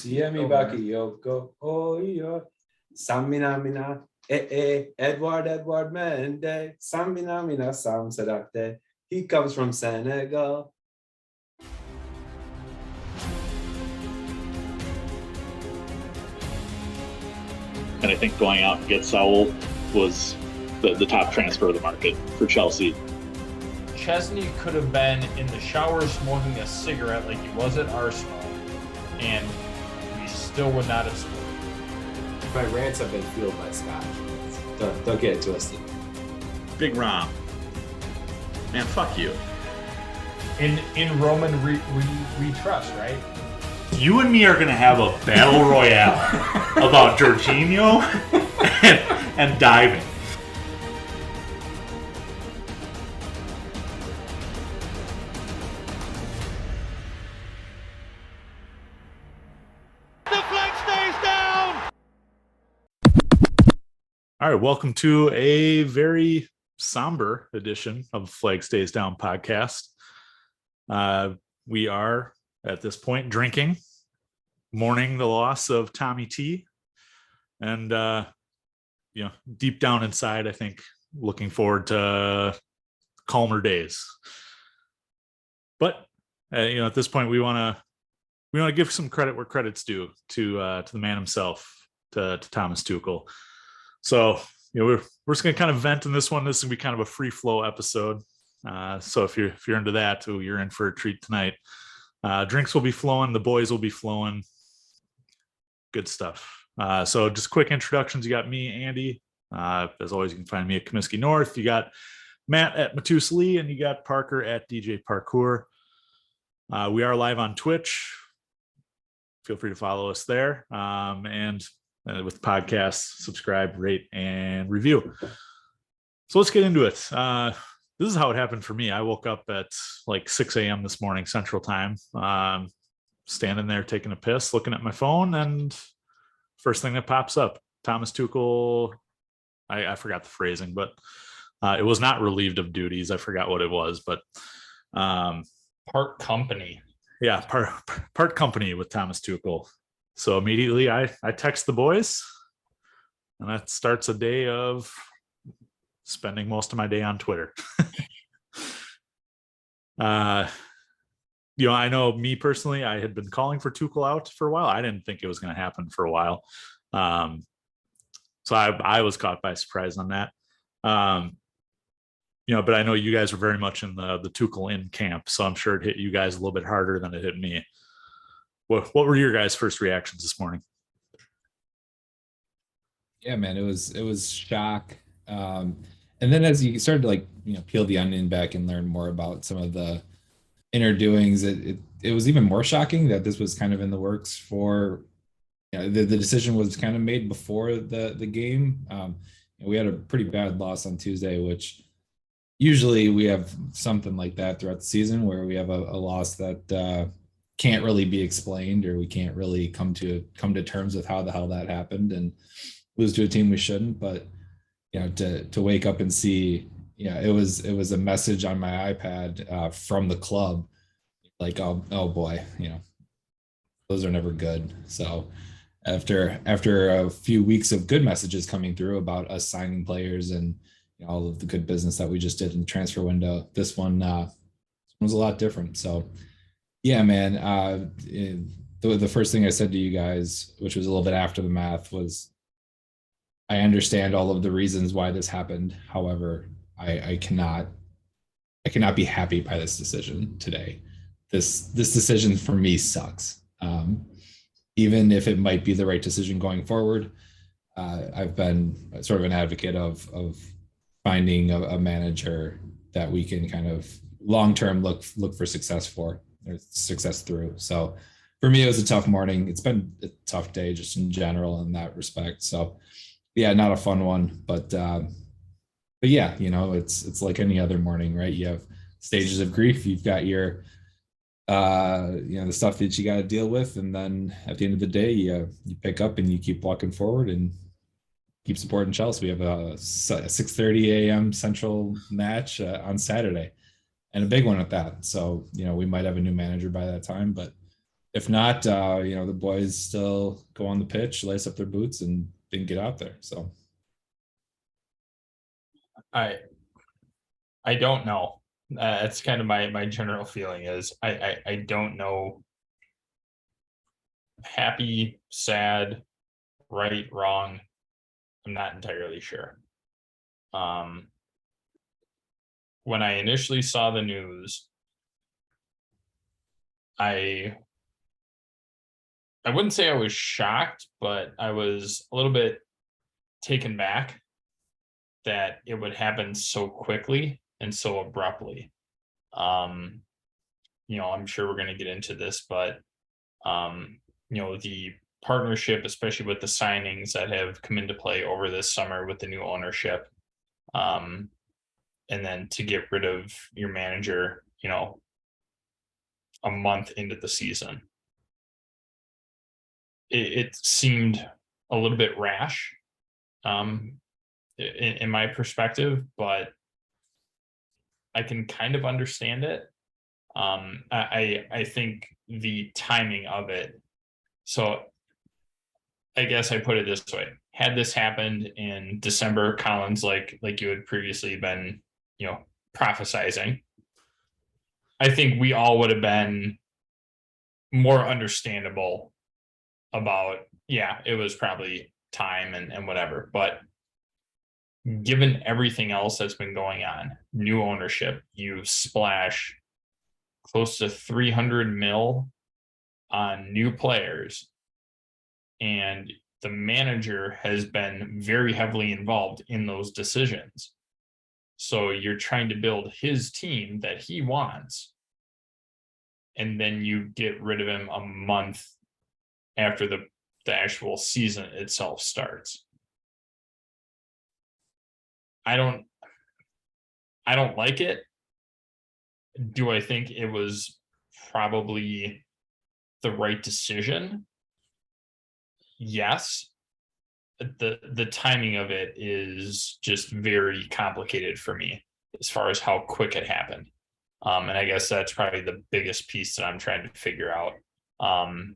Yemi Bakayoko, oh yo, Samina Mina, Edward Mende, Samina Mina Sam Sadakte. He comes from Senegal. And I think going out and get Saul was the top transfer of the market for Chelsea. Chesney could have been in the shower smoking a cigarette like he was at Arsenal, and we still would not have scored. My rants have been fueled by Scott. Don't get it twisted. Big Rom. Man, fuck you. In Roman we trust, right? You and me are going to have a battle royale about Jorginho and diving. The flag stays down! All right, welcome to a very somber edition of Flag Stays Down podcast. We are at this point drinking, mourning the loss of Tommy T, and deep down inside, I think looking forward to calmer days. But at this point, we want to give some credit where credit's due to the man himself, to Thomas Tuchel. So we're just gonna kind of vent in this one. This is gonna be kind of a free flow episode. So if you're into that, you're in for a treat tonight. Drinks will be flowing, the boys will be flowing. Good stuff. So just quick introductions. You got me, Andy. As always, you can find me at Comiskey North. You got Matt at Matus Lee, and you got Parker at DJ Parkour. We are live on Twitch. Feel free to follow us there. And with podcasts, subscribe, rate, and review. So let's get into it. This is how it happened for me. I woke up at like 6 a.m. this morning, Central Time, standing there taking a piss, looking at my phone, and first thing that pops up, Thomas Tuchel, I forgot the phrasing, but it was not relieved of duties. I forgot what it was, but Part company. Yeah, part company with Thomas Tuchel. So immediately I text the boys, and that starts a day of spending most of my day on Twitter. I know me personally, I had been calling for Tuchel out for a while. I didn't think it was going to happen for a while. So I was caught by surprise on that. But I know you guys were very much in the Tuchel in camp, so I'm sure it hit you guys a little bit harder than it hit me. What were your guys' first reactions this morning? Yeah, man, it was shock. And then as you started to peel the onion back and learn more about some of the inner doings, it was even more shocking that this was kind of in the works for, the decision was kind of made before the game. We had a pretty bad loss on Tuesday, which usually we have something like that throughout the season where we have a loss that can't really be explained, or we can't really come to terms with how the hell that happened and lose to a team we shouldn't. But to wake up and see, it was a message on my iPad from the club, like, oh boy, those are never good. So after a few weeks of good messages coming through about us signing players and all of the good business that we just did in the transfer window, this one was a lot different. So yeah, man, the first thing I said to you guys, which was a little bit after the math, was I understand all of the reasons why this happened. However, I cannot be happy by this decision today. This decision for me sucks. Even if it might be the right decision going forward, I've been sort of an advocate of finding a manager that we can kind of long-term look for success through. So for me, it was a tough morning. It's been a tough day just in general in that respect. So yeah, not a fun one, but yeah, it's like any other morning, right? You have stages of grief. You've got your, the stuff that you got to deal with. And then at the end of the day, you pick up and you keep walking forward and keep supporting Chelsea. We have a 6:30 a.m. Central match on Saturday, and a big one at that. So, we might have a new manager by that time, but if not, the boys still go on the pitch, lace up their boots, and get out there. So I don't know. That's kind of my general feeling is I don't know. Happy, sad, right, wrong. I'm not entirely sure. When I initially saw the news, I wouldn't say I was shocked, but I was a little bit taken back that it would happen so quickly and so abruptly. I'm sure we're going to get into this, but the partnership, especially with the signings that have come into play over this summer with the new ownership, and then to get rid of your manager, a month into the season. It seemed a little bit rash, in my perspective, but I can kind of understand it. I think the timing of it. So I guess I put it this way: had this happened in December, Collins, like you had previously been, prophesizing, I think we all would have been more understandable about, yeah, it was probably time and whatever. But given everything else that's been going on, new ownership, you splash close to 300 mil on new players, and the manager has been very heavily involved in those decisions. So you're trying to build his team that he wants, and then you get rid of him a month after the actual season itself starts. I don't like it. Do I think it was probably the right decision? Yes. The timing of it is just very complicated for me as far as how quick it happened. And I guess that's probably the biggest piece that I'm trying to figure out. And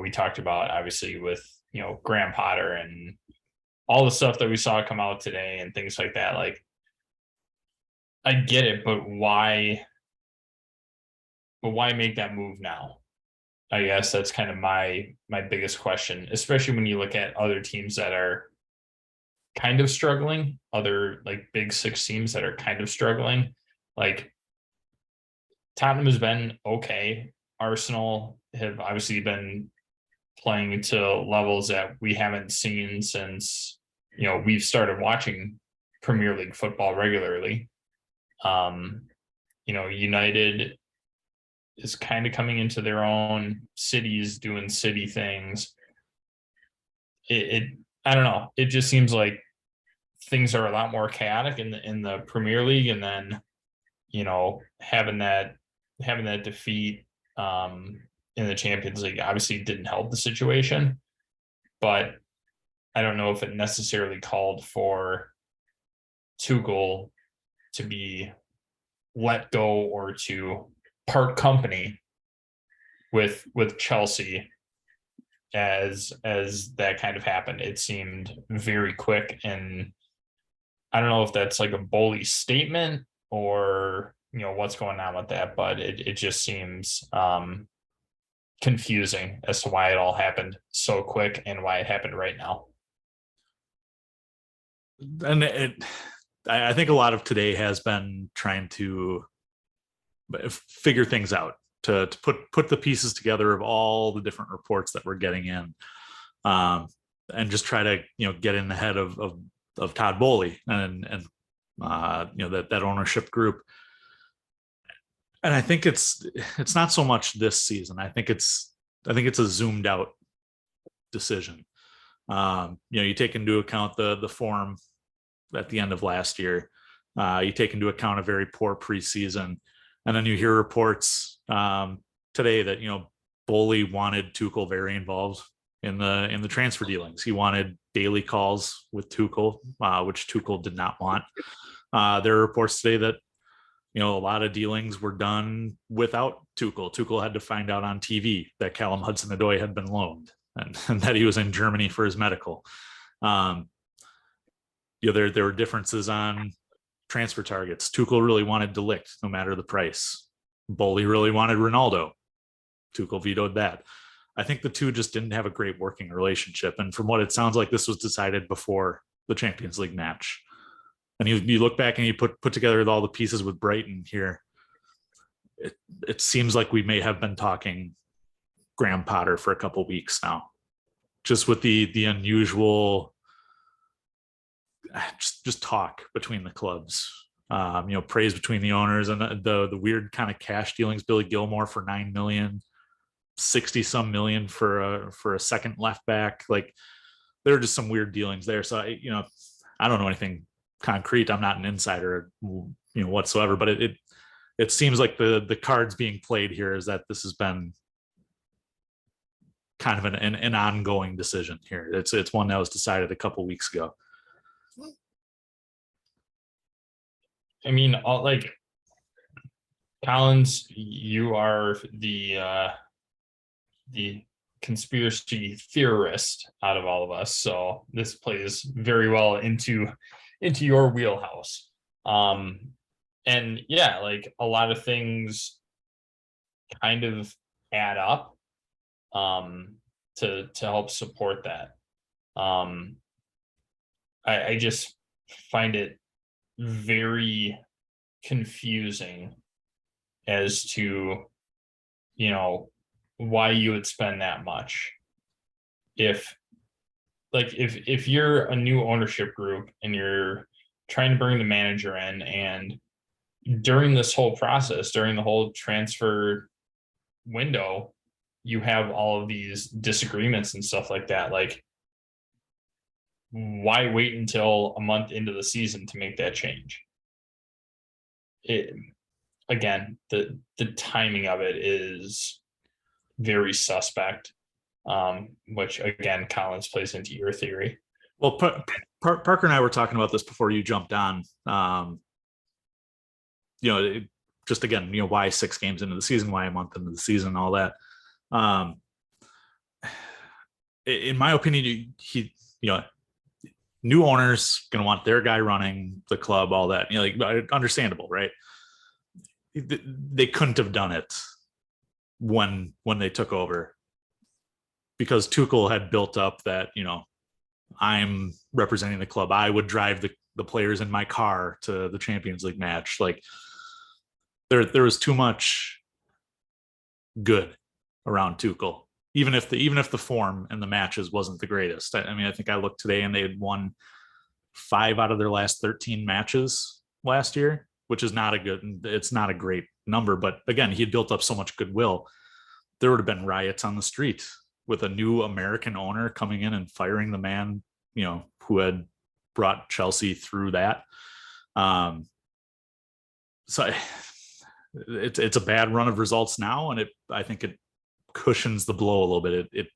we talked about, obviously, with Graham Potter and all the stuff that we saw come out today and things like that. Like, I get it, but why make that move now? I guess that's kind of my biggest question, especially when you look at other teams that are kind of struggling, other like Big Six teams that are kind of struggling. Like, Tottenham has been okay. Arsenal have obviously been playing to levels that we haven't seen since we've started watching Premier League football regularly. United is kind of coming into their own. Cities doing city things. I don't know. It just seems like things are a lot more chaotic in the Premier League, and then having that defeat in the Champions League obviously didn't help the situation, but I don't know if it necessarily called for Tuchel to be let go or to part company with Chelsea as that kind of happened. It seemed very quick, and I don't know if that's like a bully statement or what's going on with that, but it just seems confusing as to why it all happened so quick and why it happened right now. And I think a lot of today has been trying to figure things out, to put the pieces together of all the different reports that we're getting in, and just try to get in the head of Todd Bowley and that ownership group. And I think it's not so much this season. I think it's a zoomed out decision. You take into account the form at the end of last year. You take into account a very poor preseason, and then you hear reports today that Bowley wanted Tuchel very involved in the transfer dealings. He wanted daily calls with Tuchel, which Tuchel did not want. There are reports today that a lot of dealings were done without Tuchel. Tuchel had to find out on TV that Callum Hudson-Odoi had been loaned and that he was in Germany for his medical. There were differences on transfer targets. Tuchel really wanted De Ligt, no matter the price. Bowley really wanted Ronaldo. Tuchel vetoed that. I think the two just didn't have a great working relationship. And from what it sounds like, this was decided before the Champions League match. And you look back and you put together all the pieces with Brighton here. It seems like we may have been talking Graham Potter for a couple of weeks now, just with the unusual just talk between the clubs. Praise between the owners and the weird kind of cash dealings. Billy Gilmore for $9 million, 60 some million for a second left back. Like, there are just some weird dealings there. So I don't know anything concrete. I'm not an insider, whatsoever, but it seems like the cards being played here is that this has been kind of an ongoing decision here. It's one that was decided a couple weeks ago. I mean, Collins, you are the conspiracy theorist out of all of us, so this plays very well into your wheelhouse. And yeah, like, a lot of things kind of add up to help support that. I just find it very confusing as to why you would spend that much if you're a new ownership group and you're trying to bring the manager in, and during this whole process, during the whole transfer window, you have all of these disagreements and stuff like that. Like, why wait until a month into the season to make that change? Again, the timing of it is very suspect, which again, Collins plays into your theory. Well, Parker and I were talking about this before you jumped on. Just again, why 6 games into the season, why a month into the season, all that. In my opinion, new owners going to want their guy running the club, all that, understandable, right? They couldn't have done it when they took over, because Tuchel had built up that, I'm representing the club. I would drive the players in my car to the Champions League match. Like, there was too much good around Tuchel, even if the form and the matches wasn't the greatest. I think I looked today and they had won 5 out of their last 13 matches last year, which is it's not a great number. But again, he had built up so much goodwill. There would have been riots on the street with a new American owner coming in and firing the man, who had brought Chelsea through that. So it's a bad run of results now, and I think it cushions the blow a little bit. It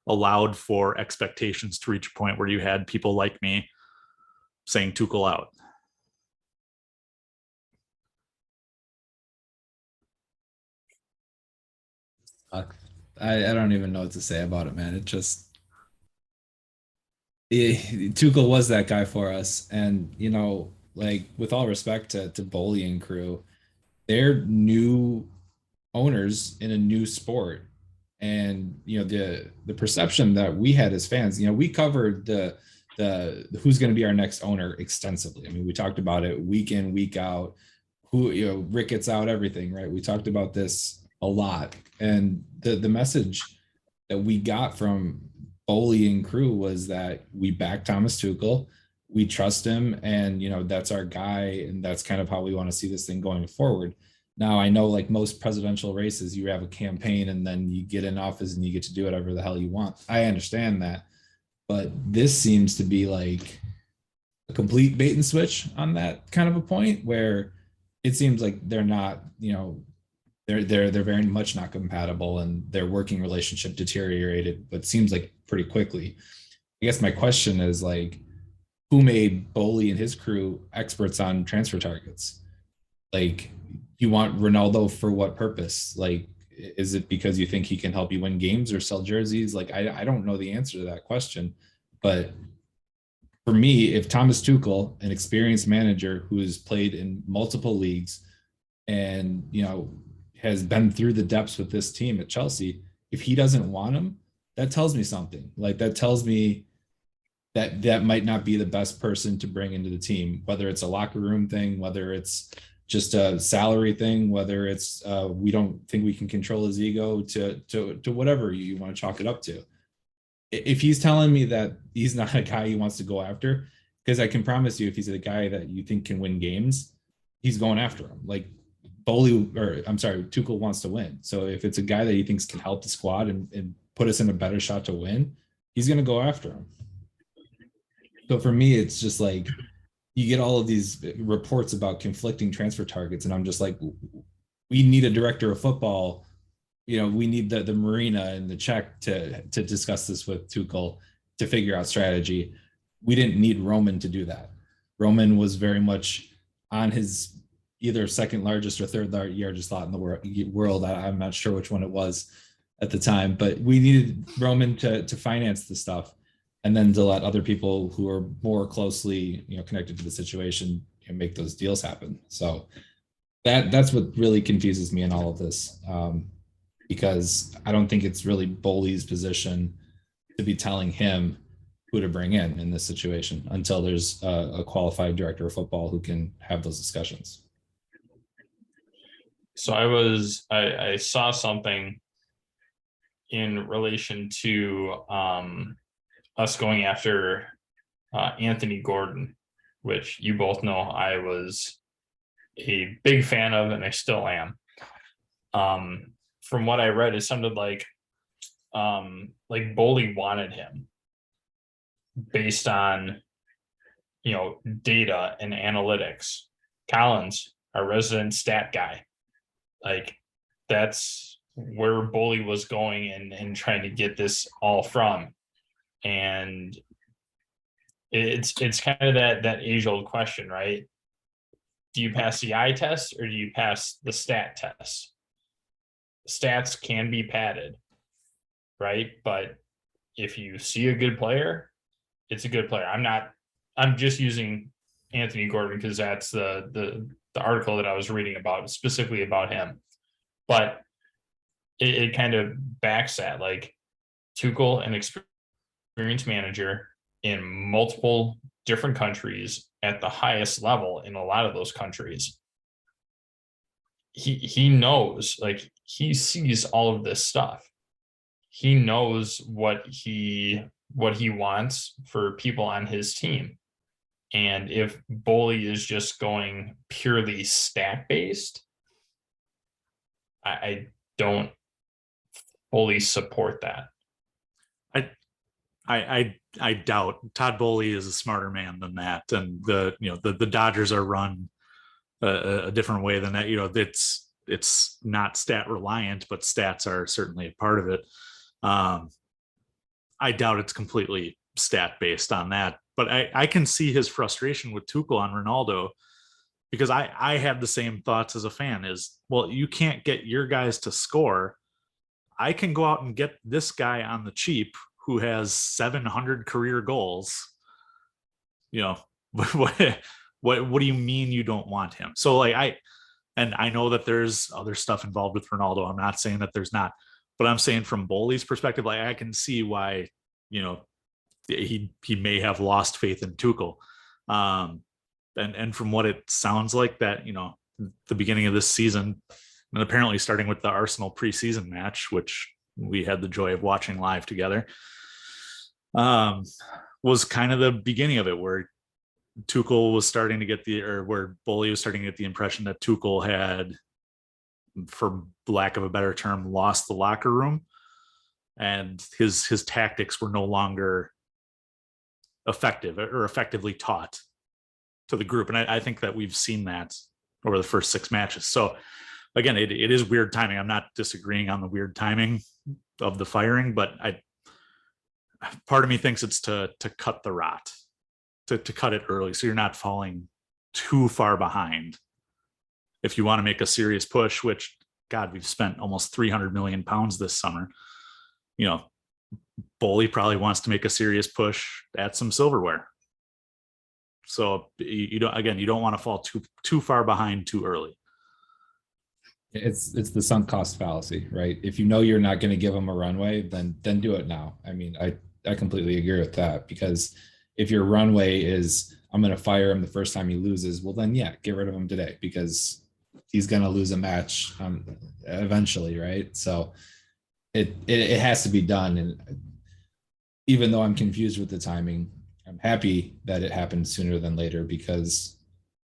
allowed for expectations to reach a point where you had people like me saying Tuchel out. I don't even know what to say about it, man. Tuchel was that guy for us, and with all respect to Bowley and crew, they're new owners in a new sport, and the perception that we had as fans, we covered the who's going to be our next owner extensively. I mean, we talked about it week in, week out. Who Ricketts out, everything, right? We talked about this a lot, and the message that we got from Bowley and crew was that we back Thomas Tuchel, we trust him, and that's our guy, and that's kind of how we want to see this thing going forward. Now, I know, like most presidential races, you have a campaign and then you get in office and you get to do whatever the hell you want. I understand that, but this seems to be like a complete bait and switch on that kind of a point, where it seems like they're not, they're very much not compatible, and their working relationship deteriorated, but seems like pretty quickly. I guess my question is, like, who made Bowley and his crew experts on transfer targets? Like, you want Ronaldo for what purpose? Like, is it because you think he can help you win games or sell jerseys? Like, I don't know the answer to that question. But for me, if Thomas Tuchel, an experienced manager who has played in multiple leagues and, has been through the depths with this team at Chelsea, if he doesn't want him, that tells me something. Like, that tells me that might not be the best person to bring into the team, whether it's a locker room thing, whether it's just a salary thing, whether it's we don't think we can control his ego, to whatever you want to chalk it up to. If he's telling me that he's not a guy he wants to go after, because I can promise you, if he's a guy that you think can win games, he's going after him. Like, Tuchel wants to win. So if it's a guy that he thinks can help the squad and put us in a better shot to win, he's going to go after him. So for me, it's just like, you get all of these reports about conflicting transfer targets, and I'm just like, we need a director of football. We need the Marina and the Czech to discuss this with Tuchel to figure out strategy. We didn't need Roman to do that. Roman was very much on his either second largest or third largest slot in the world. I'm not sure which one it was at the time, but we needed Roman to finance the stuff, and then to let other people who are more closely, connected to the situation, make those deals happen. So that's what really confuses me in all of this, because I don't think it's really Bowley's position to be telling him who to bring in this situation until there's a qualified director of football who can have those discussions. So I saw something in relation to us going after Anthony Gordon, which you both know I was a big fan of, and I still am. From what I read, it sounded like Bowley wanted him based on data and analytics. Collins, our resident stat guy, that's where Bowley was going and trying to get this all from. And it's kind of that age-old question, right? Do you pass the eye test or do you pass the stat test? Stats can be padded, right? But if you see a good player, it's a good player. I'm just using Anthony Gordon because that's the article that I was reading about, specifically about him. But it kind of backs that, like, Tuchel, an experienced manager in multiple different countries at the highest level in a lot of those countries. He knows, like, he sees all of this stuff. He knows what he wants for people on his team. And if Bowley is just going purely stat based, I don't fully support that. I doubt Todd Bowley is a smarter man than that, and the Dodgers are run a different way than that. It's not stat reliant, but stats are certainly a part of it. I doubt it's completely stat based on that, but I can see his frustration with Tuchel on Ronaldo, because I have the same thoughts as a fan. Is, well, you can't get your guys to score. I can go out and get this guy on the cheap who has 700 career goals. What do you mean you don't want him? So, like, I know that there's other stuff involved with Ronaldo. I'm not saying that there's not, but I'm saying from Bowley's perspective, like, I can see why, he may have lost faith in Tuchel. And from what it sounds like, that, the beginning of this season, and apparently starting with the Arsenal preseason match, which we had the joy of watching live together, was kind of the beginning of it, where Tuchel was starting to get where Bowley was starting to get the impression that Tuchel had, for lack of a better term, lost the locker room, and his tactics were no longer effective or effectively taught to the group. And I think that we've seen that over the first 6 matches. So again, it is weird timing. I'm not disagreeing on the weird timing of the firing, but part of me thinks it's to cut the rot, to cut it early, so you're not falling too far behind if you want to make a serious push, which God, we've spent almost 300 million pounds this summer, you know, Boley probably wants to make a serious push at some silverware. So you don't want to fall too far behind too early. It's the sunk cost fallacy, right? If you know you're not going to give them a runway, then do it now. I mean, I completely agree with that, because if your runway is I'm going to fire him the first time he loses, well then yeah, get rid of him today, because he's going to lose a match eventually, right? So it has to be done. And even though I'm confused with the timing, I'm happy that it happened sooner than later, because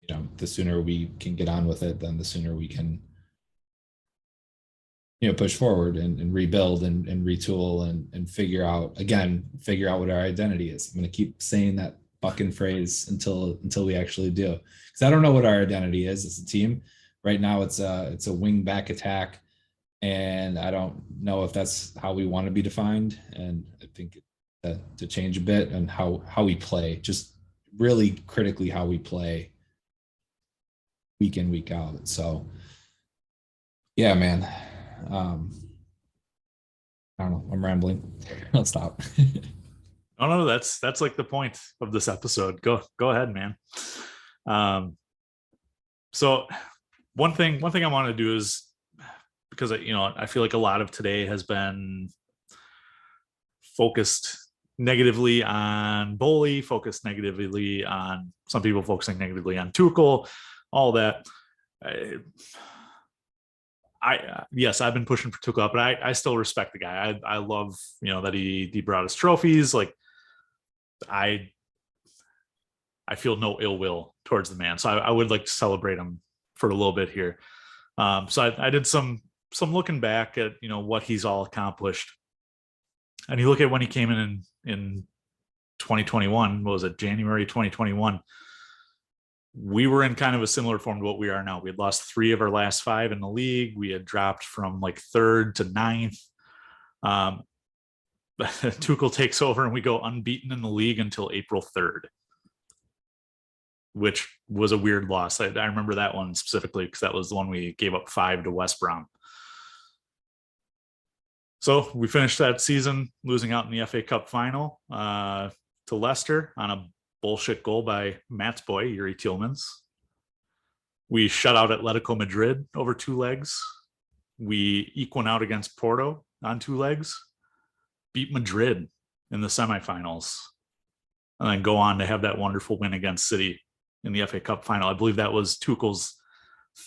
you know, the sooner we can get on with it, then the sooner we can, you know, push forward and rebuild and retool and figure out what our identity is. I'm going to keep saying that fucking phrase until we actually do, because I don't know what our identity is as a team right now. It's a wing back attack, and I don't know if that's how we want to be defined. And I think to change a bit and how we play, just really critically how we play week in, week out. So yeah, man. I don't know. I'm rambling. Let's stop. No, that's like the point of this episode. Go ahead, man. So one thing I want to do is, because I feel like a lot of today has been focused negatively on Boley, focused negatively on some people focusing negatively on Tuchel, all that. Yes, I've been pushing for Tuchel, but I still respect the guy. I love, that he brought us trophies. Like I feel no ill will towards the man. So I would like to celebrate him for a little bit here. So I did some looking back at, what he's all accomplished. And you look at when he came in 2021, what was it, January 2021, we were in kind of a similar form to what we are now. We had lost 3 of our last 5 in the league. We had dropped from like 3rd to 9th. Tuchel takes over and we go unbeaten in the league until April 3rd, which was a weird loss. I remember that one specifically because that was the one we gave up 5 to West Brom. So we finished that season losing out in the FA Cup final to Leicester on a bullshit goal by Matt's boy, Yuri Tielemans. We shut out Atletico Madrid over 2 legs. We equal out against Porto on 2 legs. Beat Madrid in the semifinals. And then go on to have that wonderful win against City in the FA Cup final. I believe that was Tuchel's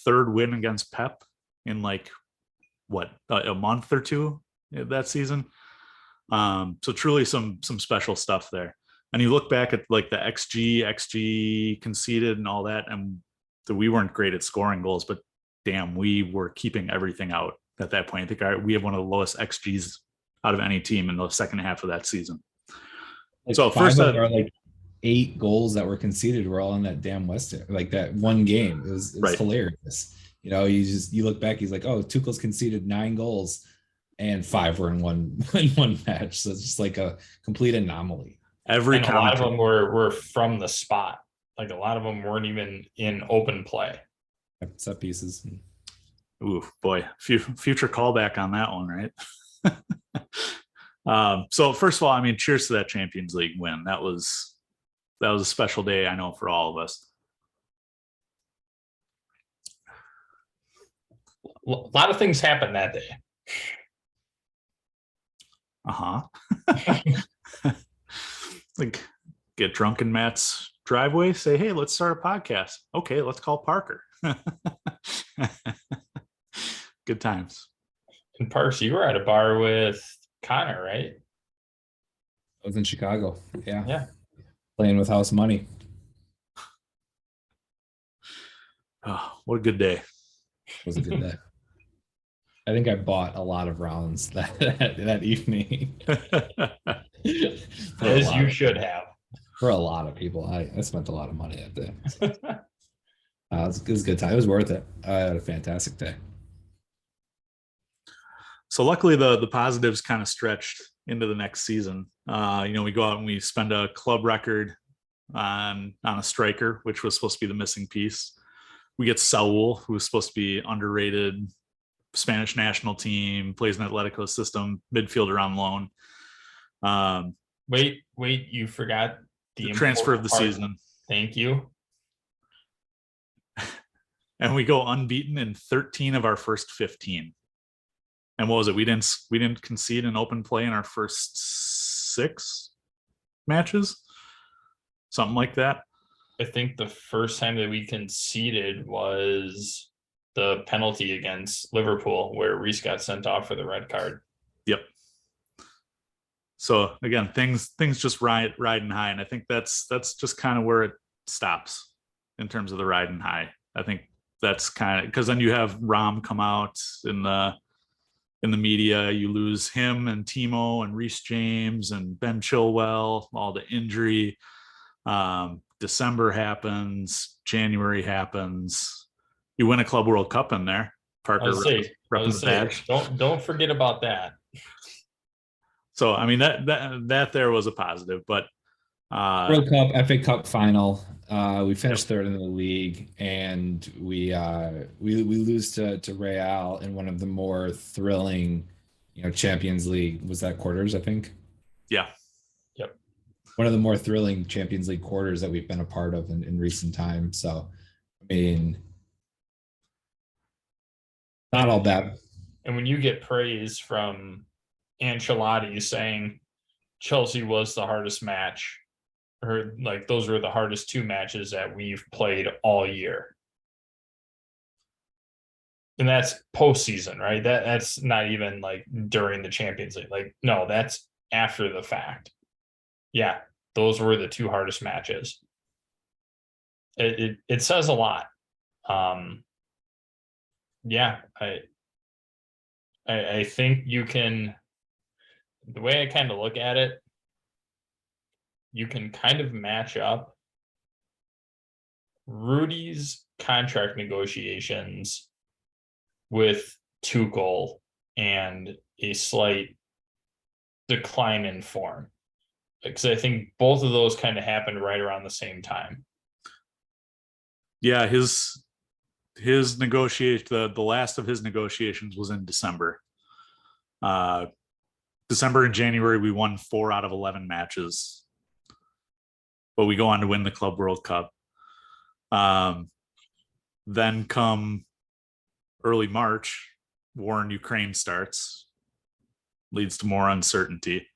3rd win against Pep in like, a month or 2 that season. So truly some special stuff there. And you look back at like the XG conceded and all that, and we weren't great at scoring goals, but damn, we were keeping everything out at that point. I think we have one of the lowest XGs out of any team in the second half of that season. Like so 5 first, of our like 8 goals that were conceded were all in that damn West, like that one game. It was right. Hilarious. You look back, he's like, oh, Tuchel's conceded 9 goals and 5 were in one match. So it's just like a complete anomaly. A lot of them were from the spot. Like a lot of them weren't even in open play. Set pieces. Ooh, boy, future callback on that one, right? So first of all, I mean, cheers to that Champions League win. That was a special day, I know, for all of us. A lot of things happened that day. Like get drunk in Matt's driveway, say, hey, let's start a podcast. Okay, let's call Parker. Good times. And Parks, you were at a bar with Connor, right? I was in Chicago. Yeah. Playing with house money. Oh, what a good day. It was a good day. I think I bought a lot of rounds that evening. As you should have. For a lot of people. I spent a lot of money that day. So. It was a good time. It was worth it. I had a fantastic day. So luckily the positives kind of stretched into the next season. We go out and we spend a club record on a striker, which was supposed to be the missing piece. We get Saul, who is supposed to be underrated, Spanish national team, plays in Atletico system, midfielder on loan. Wait, you forgot The transfer of the season. Thank you. And we go unbeaten in 13 of our first 15. And what was it? We didn't concede an open play in our first 6 matches, something like that. I think the first time that we conceded was the penalty against Liverpool, where Reece got sent off for the red card. Yep. So again, things just riding high, and I think that's just kind of where it stops in terms of the riding high. I think that's kind of because then you have Rom come out in the media. You lose him and Timo and Reece James and Ben Chilwell, all the injury. December happens, January happens. You win a Club World Cup in there. Parker repping the badge. Don't forget about that. So I mean that there was a positive, but World Cup, FA Cup final. We finished third in the league, and we lose to Real in one of the more thrilling, Champions League. Was that quarters? I think. Yeah. Yep. One of the more thrilling Champions League quarters that we've been a part of in recent times. So, I mean, not all bad. And when you get praise from Ancelotti saying Chelsea was the hardest match, or like those were the hardest 2 matches that we've played all year. And that's postseason, right? That's not even like during the Champions League. Like, no, that's after the fact. Yeah, those were the 2 hardest matches. It says a lot. Yeah, I think you can. The way I kind of look at it, you can kind of match up Rudy's contract negotiations with Tuchel and a slight decline in form. Because I think both of those kind of happened right around the same time. Yeah, his negotiation, the last of his negotiations was in December. December and January, we won 4 out of 11 matches, but we go on to win the Club World Cup. Then come early March, war in Ukraine starts, leads to more uncertainty.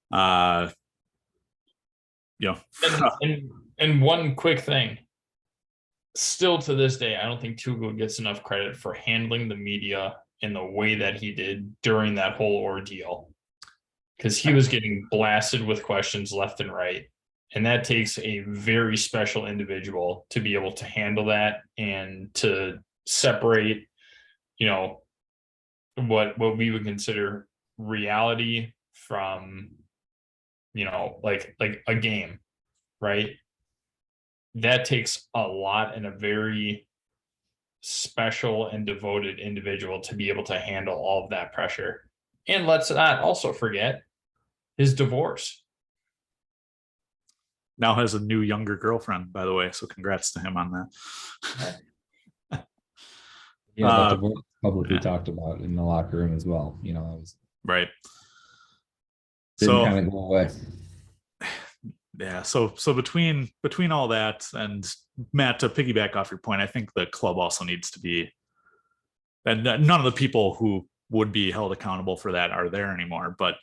And one quick thing. Still to this day, I don't think Tuchel gets enough credit for handling the media in the way that he did during that whole ordeal, because he was getting blasted with questions left and right. And that takes a very special individual to be able to handle that and to separate, what we would consider reality from, like a game, right? That takes a lot and a very special and devoted individual to be able to handle all of that pressure. And let's not also forget his divorce. Now has a new younger girlfriend, by the way, so congrats to him on that. Yeah, divorce publicly talked about in the locker room as well. That was right. Didn't kind of go away. Yeah, so between all that, and Matt, to piggyback off your point, I think the club also needs to be, and none of the people who would be held accountable for that are there anymore, but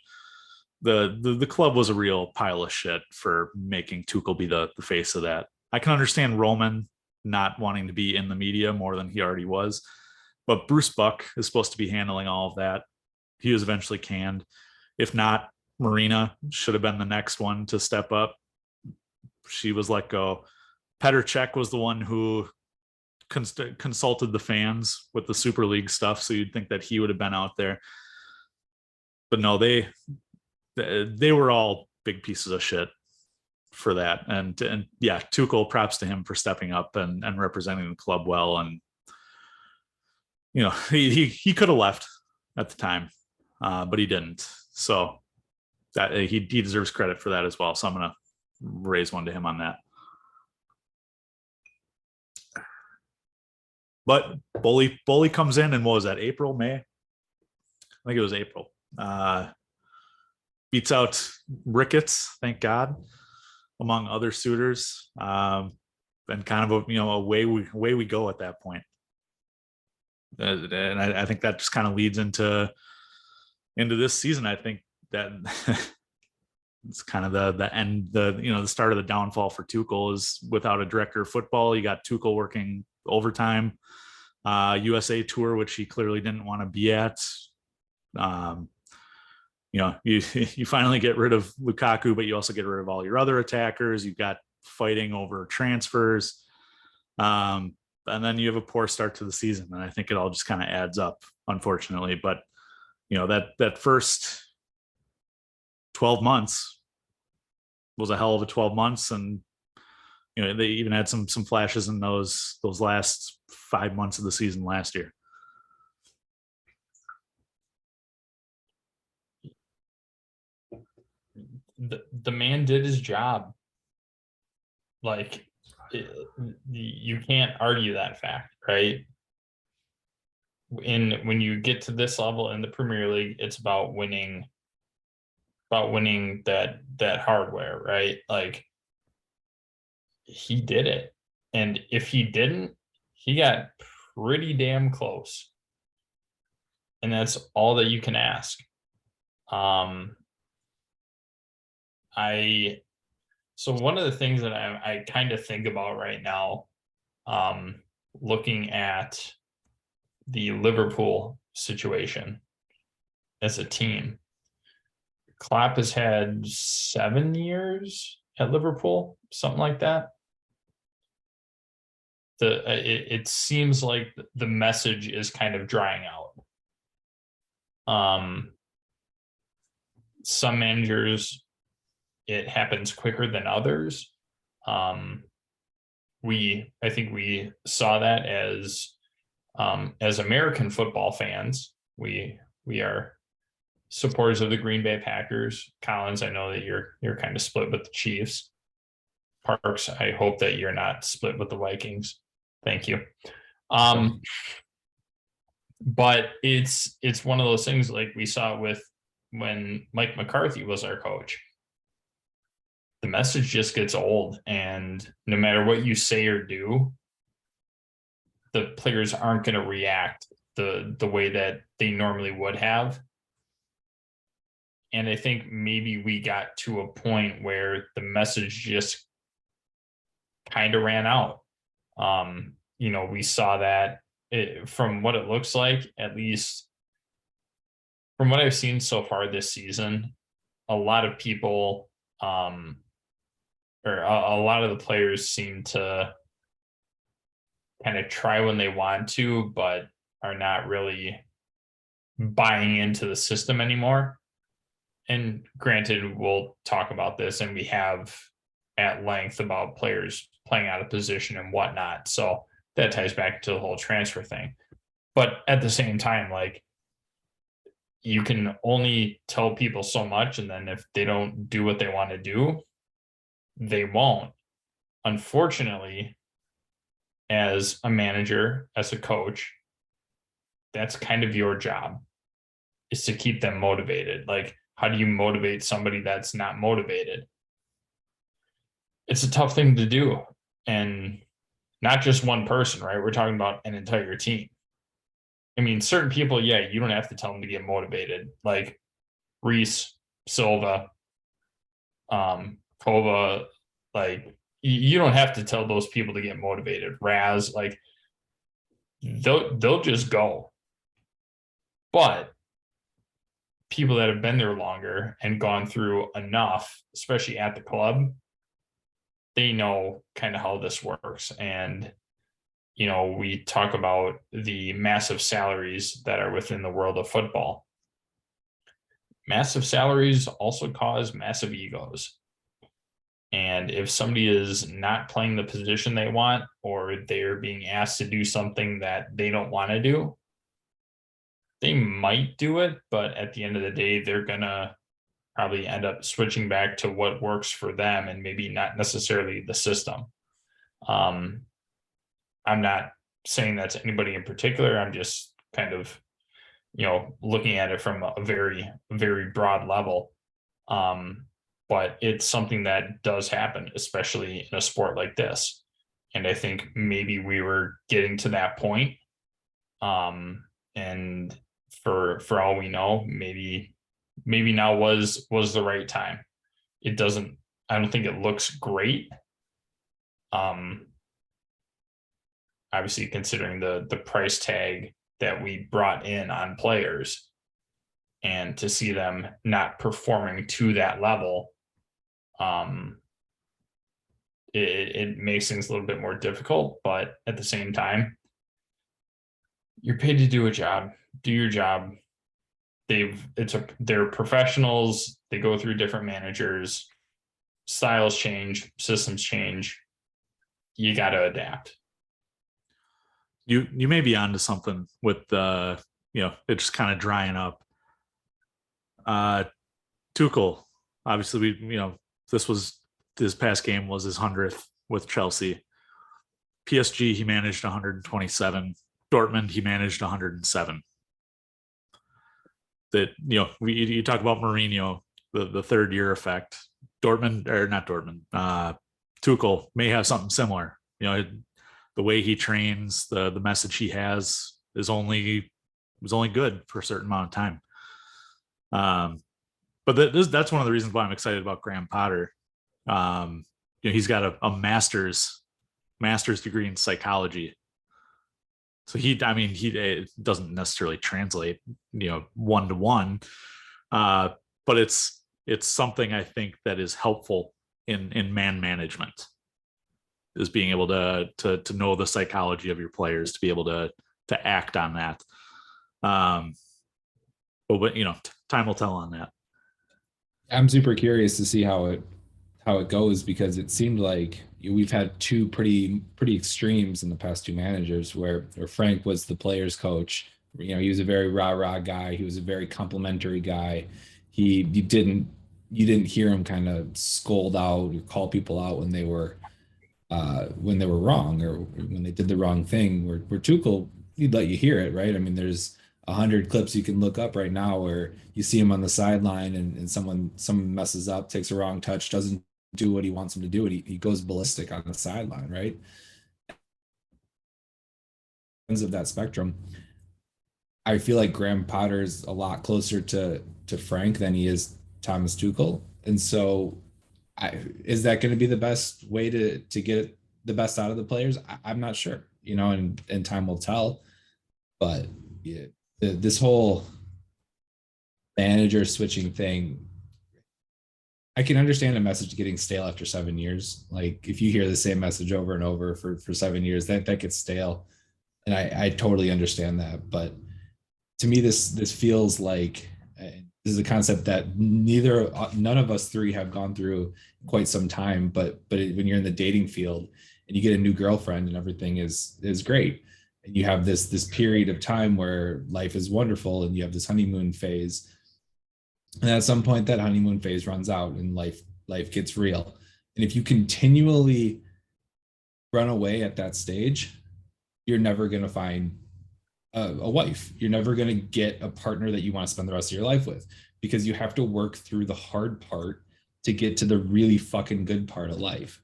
the club was a real pile of shit for making Tuchel be the face of that. I can understand Roman not wanting to be in the media more than he already was, but Bruce Buck is supposed to be handling all of that. He was eventually canned. If not, Marina should have been the next one to step up. She was let go. Petr Cech was the one who consulted the fans with the Super League stuff, so you'd think that he would have been out there. But no, they were all big pieces of shit for that. And yeah, Tuchel, props to him for stepping up and representing the club well. And he could have left at the time, but he didn't. So that he deserves credit for that as well. So I'm gonna raise one to him on that. But Bully comes in, and what was that, April, May? I think it was April. Beats out Ricketts, thank God, among other suitors. And kind of away we go at that point. And I think that just kind of leads into this season. I think that it's kind of the end, the start of the downfall for Tuchel is without a director of football. You got Tuchel working overtime, USA tour, which he clearly didn't want to be at. You finally get rid of Lukaku, but you also get rid of all your other attackers. You've got fighting over transfers. And then you have a poor start to the season. And I think it all just kind of adds up, unfortunately. But, that first 12 months was a hell of a 12 months. And, they even had some flashes in those last 5 months of the season last year. The man did his job. You can't argue that fact, right? When you get to this level in the Premier League, it's about winning that hardware, right? Like, he did it. And if he didn't, he got pretty damn close. And that's all that you can ask. So one of the things that I kind of think about right now, looking at the Liverpool situation as a team, Klopp has had 7 years at Liverpool, something like that. It seems like the message is kind of drying out. Some managers, it happens quicker than others. I think we saw that as American football fans. We are supporters of the Green Bay Packers. Collins, I know that you're kind of split with the Chiefs. Parks, I hope that you're not split with the Vikings. Thank you. But it's one of those things like we saw with when Mike McCarthy was our coach. The message just gets old, and no matter what you say or do, the players aren't going to react the way that they normally would have. And I think maybe we got to a point where the message just kind of ran out. We saw that from what it looks like, at least from what I've seen so far this season, a lot of people, or a lot of the players seem to kind of try when they want to, but are not really buying into the system anymore. And granted, we'll talk about this, and we have at length about players playing out of position and whatnot. So that ties back to the whole transfer thing. But at the same time, like, you can only tell people so much, and then if they don't do what they want to do, they won't. Unfortunately, as a manager, as a coach, that's kind of your job, is to keep them motivated. Like, how do you motivate somebody that's not motivated? It's a tough thing to do. And not just one person, right? We're talking about an entire team. I mean, certain people, yeah, you don't have to tell them to get motivated. Like Reese, Silva, Kova, like, you don't have to tell those people to get motivated. Raz, like, they'll just go. But people that have been there longer and gone through enough, especially at the club, they know kind of how this works. And, we talk about the massive salaries that are within the world of football. Massive salaries also cause massive egos. And if somebody is not playing the position they want, or they're being asked to do something that they don't want to do, they might do it, but at the end of the day, they're going to probably end up switching back to what works for them and maybe not necessarily the system. I'm not saying that to anybody in particular. I'm just kind of, looking at it from a very, very broad level. But it's something that does happen, especially in a sport like this. And I think maybe we were getting to that point. And for all we know, maybe now was the right time. I don't think it looks great. Obviously considering the price tag that we brought in on players, and to see them not performing to that level, it makes things a little bit more difficult. But at the same time, you're paid to do a job. Do your job. They're professionals. They go through different managers. Styles change, systems change. You got to adapt. You may be onto something with it just kind of drying up. Tuchel, obviously this past game was his 100th with Chelsea. PSG, he managed 127. Dortmund, he managed 107. That, you talk about Mourinho, the third year effect. Tuchel may have something similar. The way he trains, the message he has was only good for a certain amount of time. But that's one of the reasons why I'm excited about Graham Potter. He's got a master's degree in psychology. So it doesn't necessarily translate, 1-to-1. But it's something I think that is helpful in man management, is being able to know the psychology of your players, to be able to act on that. But time will tell on that. I'm super curious to see how it goes, because it seemed like we've had two pretty extremes in the past two managers, where Frank was the players coach. He was a very rah-rah guy. He was a very complimentary guy. You didn't hear him kind of scold out or call people out when they were wrong, or when they did the wrong thing. Where Tuchel, he'd let you hear it, right? I mean, there's 100 clips you can look up right now where you see him on the sideline, and someone messes up, takes a wrong touch, doesn't do what he wants him to do, and he goes ballistic on the sideline, right? Ends of that spectrum. I feel like Graham Potter's a lot closer to Frank than he is Thomas Tuchel, and so is that going to be the best way to get the best out of the players? I'm not sure, and time will tell. But yeah, this whole manager switching thing, I can understand a message getting stale after 7 years. Like, if you hear the same message over and over for 7 years, that gets stale. And I totally understand that. But to me, this feels like this is a concept that none of us three have gone through quite some time. But when you're in the dating field and you get a new girlfriend and everything is great, and you have this period of time where life is wonderful, and you have this honeymoon phase, and at some point that honeymoon phase runs out and life gets real. And if you continually run away at that stage, you're never going to find a wife. You're never going to get a partner that you want to spend the rest of your life with, because you have to work through the hard part to get to the really fucking good part of life.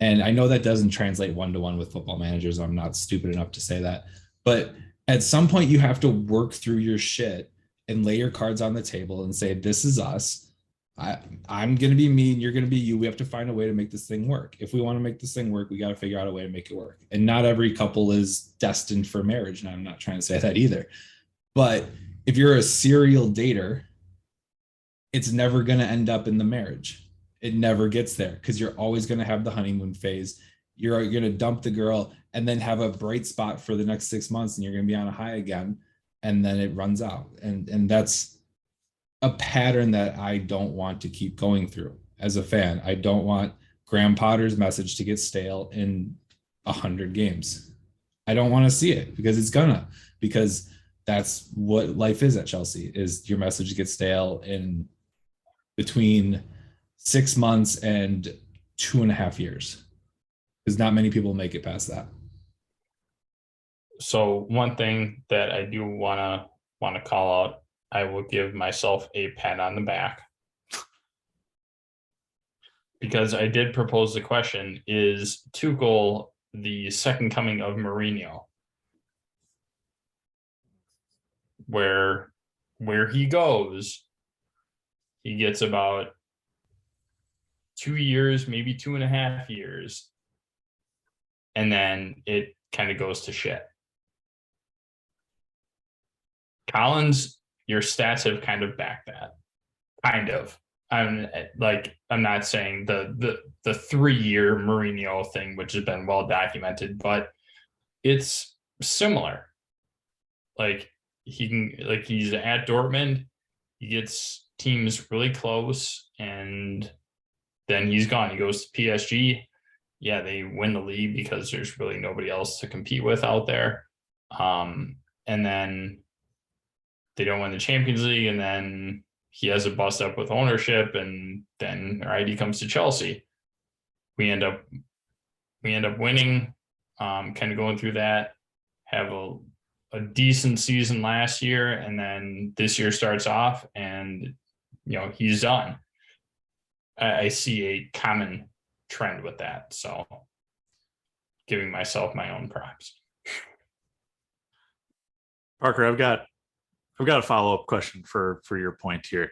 And I know that doesn't translate 1-to-1 with football managers. I'm not stupid enough to say that. But at some point, you have to work through your shit and lay your cards on the table and say, this is us. I'm going to be me and you're going to be you. We have to find a way to make this thing work. If we want to make this thing work, we got to figure out a way to make it work. And not every couple is destined for marriage. And I'm not trying to say that either. But if you're a serial dater, it's never going to end up in the marriage. It never gets there, because you're always going to have the honeymoon phase. You're going to dump the girl and then have a bright spot for the next 6 months, and you're going to be on a high again. And then it runs out. And that's a pattern that I don't want to keep going through as a fan. I don't want Graham Potter's message to get stale in 100 games. I don't want to see it, because that's what life is at Chelsea, is your message gets stale in between 6 months and 2.5 years, because not many people make it past that. So one thing that I do wanna call out, I will give myself a pat on the back. Because I did propose the question, is Tuchel the second coming of Mourinho? Where he goes, he gets about 2 years, maybe 2.5 years, and then it kind of goes to shit. Collins, your stats have kind of backed that. Kind of. I'm not saying the 3-year Mourinho thing, which has been well documented, but it's similar. Like he's at Dortmund, he gets teams really close, and then he's gone. He goes to PSG. Yeah, they win the league because there's really nobody else to compete with out there. And then they don't win the Champions League, and then he has a bust up with ownership, and then he comes to Chelsea. We end up winning, kind of going through that, have a decent season last year, and then this year starts off and he's done. I see a common trend with that, so giving myself my own props. Parker, I've got a follow-up question for your point here.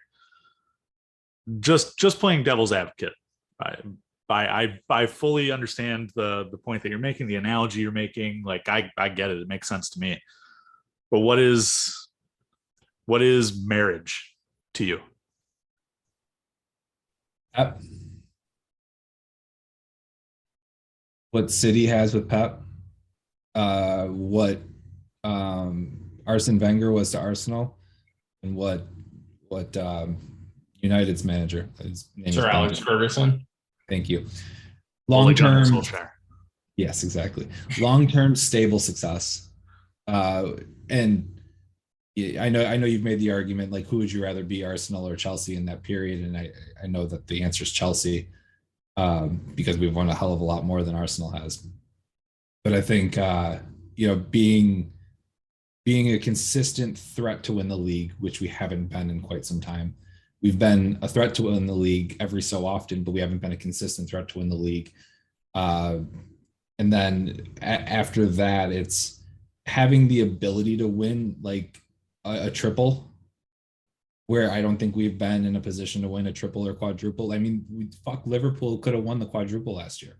Just playing devil's advocate. I fully understand the point that you're making, the analogy you're making. Like I get it. It makes sense to me. But what is marriage to you? What City has with Pep, what Arsene Wenger was to Arsenal, and what United's manager, his name Sir is Alex Ferguson. Thank you. Long term, yes, exactly. Long-term stable success, and I know you've made the argument, like, who would you rather be, Arsenal or Chelsea in that period? And I know that the answer is Chelsea, because we've won a hell of a lot more than Arsenal has. But I think being a consistent threat to win the league, which we haven't been in quite some time. We've been a threat to win the league every so often, but we haven't been a consistent threat to win the league. And then after that, it's having the ability to win like a triple, where I don't think we've been in a position to win a triple or quadruple. I mean, Liverpool could have won the quadruple last year.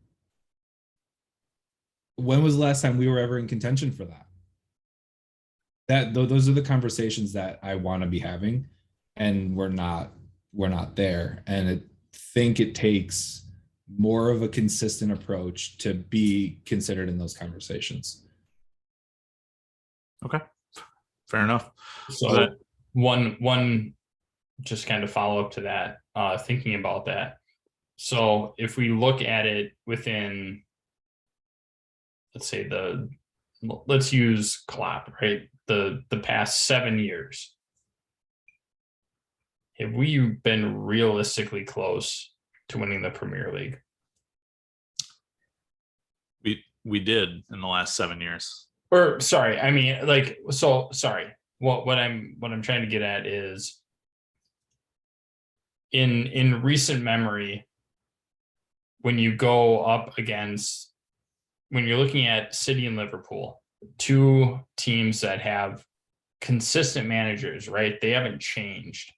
When was the last time we were ever in contention for that? Those are the conversations that I want to be having, and we're not there. And I think it takes more of a consistent approach to be considered in those conversations. Okay, fair enough. So one just kind of follow up to that, thinking about that. So if we look at it within, let's use Klopp, right? The past 7 years, have we been realistically close to winning the Premier League? We did in the last 7 years. Or sorry, I mean, sorry. What I'm trying to get at is, in recent memory, when you go up against, when you're looking at City and Liverpool, two teams that have consistent managers, right? They haven't changed,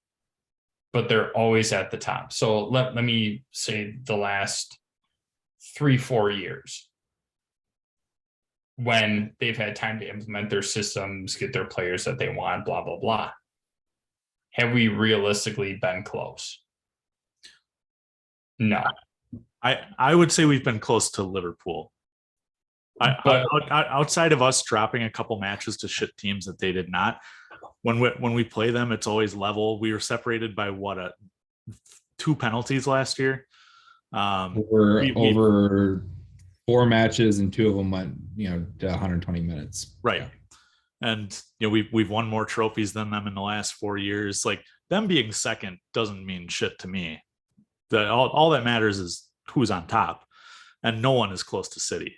but they're always at the top. So let me say the last 3-4 years, when they've had time to implement their systems, get their players that they want, blah, blah, blah. Have we realistically been close? No. I would say we've been close to Liverpool. Outside of us dropping a couple matches to shit teams that they did not, when we play them, it's always level. We were separated by 2 penalties last year. We're over 4 matches, and 2 of them went to 120 minutes. Right. And we've won more trophies than them in the last 4 years. Like, them being second doesn't mean shit to me. All that matters is who's on top, and no one is close to City.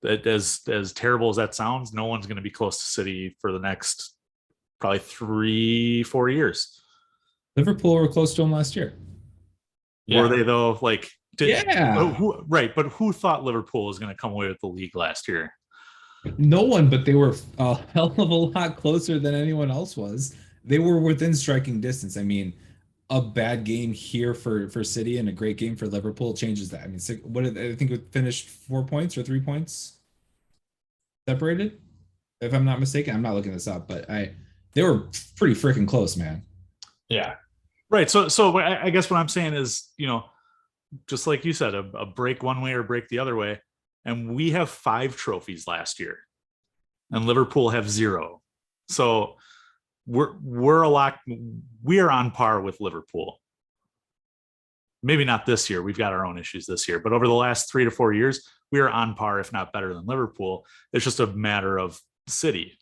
as terrible as that sounds, no one's going to be close to City for the next probably 3-4 years. Liverpool were close to them last year. Were they though? Like, Yeah. But who thought Liverpool was going to come away with the league last year? No one, but they were a hell of a lot closer than anyone else was. They were within striking distance. I mean, a bad game here for City and a great game for Liverpool changes that. I mean, what did I think it finished 4 points or 3 points separated, if I'm not mistaken. I'm not looking this up, but they were pretty freaking close, man. Yeah. Right. So I guess what I'm saying is, just like you said, a break one way or break the other way. And we have 5 trophies last year, and Liverpool have 0. So we are on par with Liverpool. Maybe not this year. We've got our own issues this year, but over the last 3 to 4 years, we are on par, if not better than Liverpool. It's just a matter of City.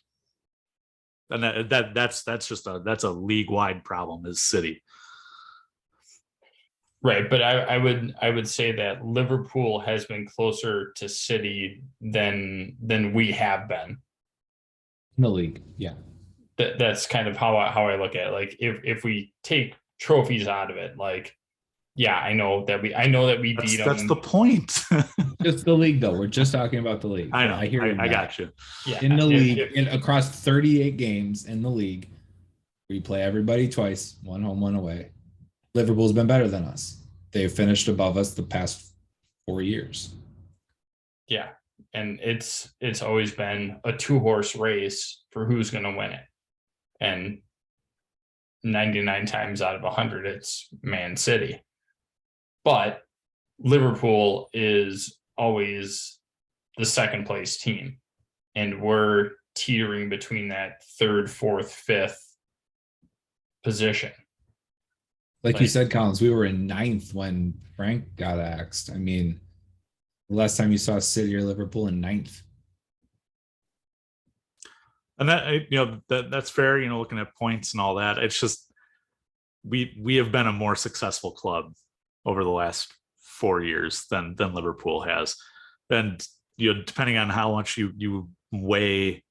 And that's a league-wide problem is City. Right, but I would say that Liverpool has been closer to City than we have been in the league. Yeah, that's kind of how I look at it. Like if we take trophies out of it, like I know that we beat them. That's the point. Just the league, though. We're just talking about the league. I know. I hear I got you. Yeah, in the league, across 38 games in the league, we play everybody twice, 1 home, 1 away. Liverpool's been better than us. They've finished above us the past 4 years. Yeah, and it's always been a 2-horse race for who's going to win it, and 99 times out of 100, it's Man City. But Liverpool is always the second place team, and we're teetering between that 3rd, 4th, 5th position. Like you said, Collins, we were in 9th when Frank got axed. I mean, the last time you saw City or Liverpool in 9th. And that's fair, looking at points and all that. It's just we have been a more successful club over the last 4 years than Liverpool has. And depending on how much you weigh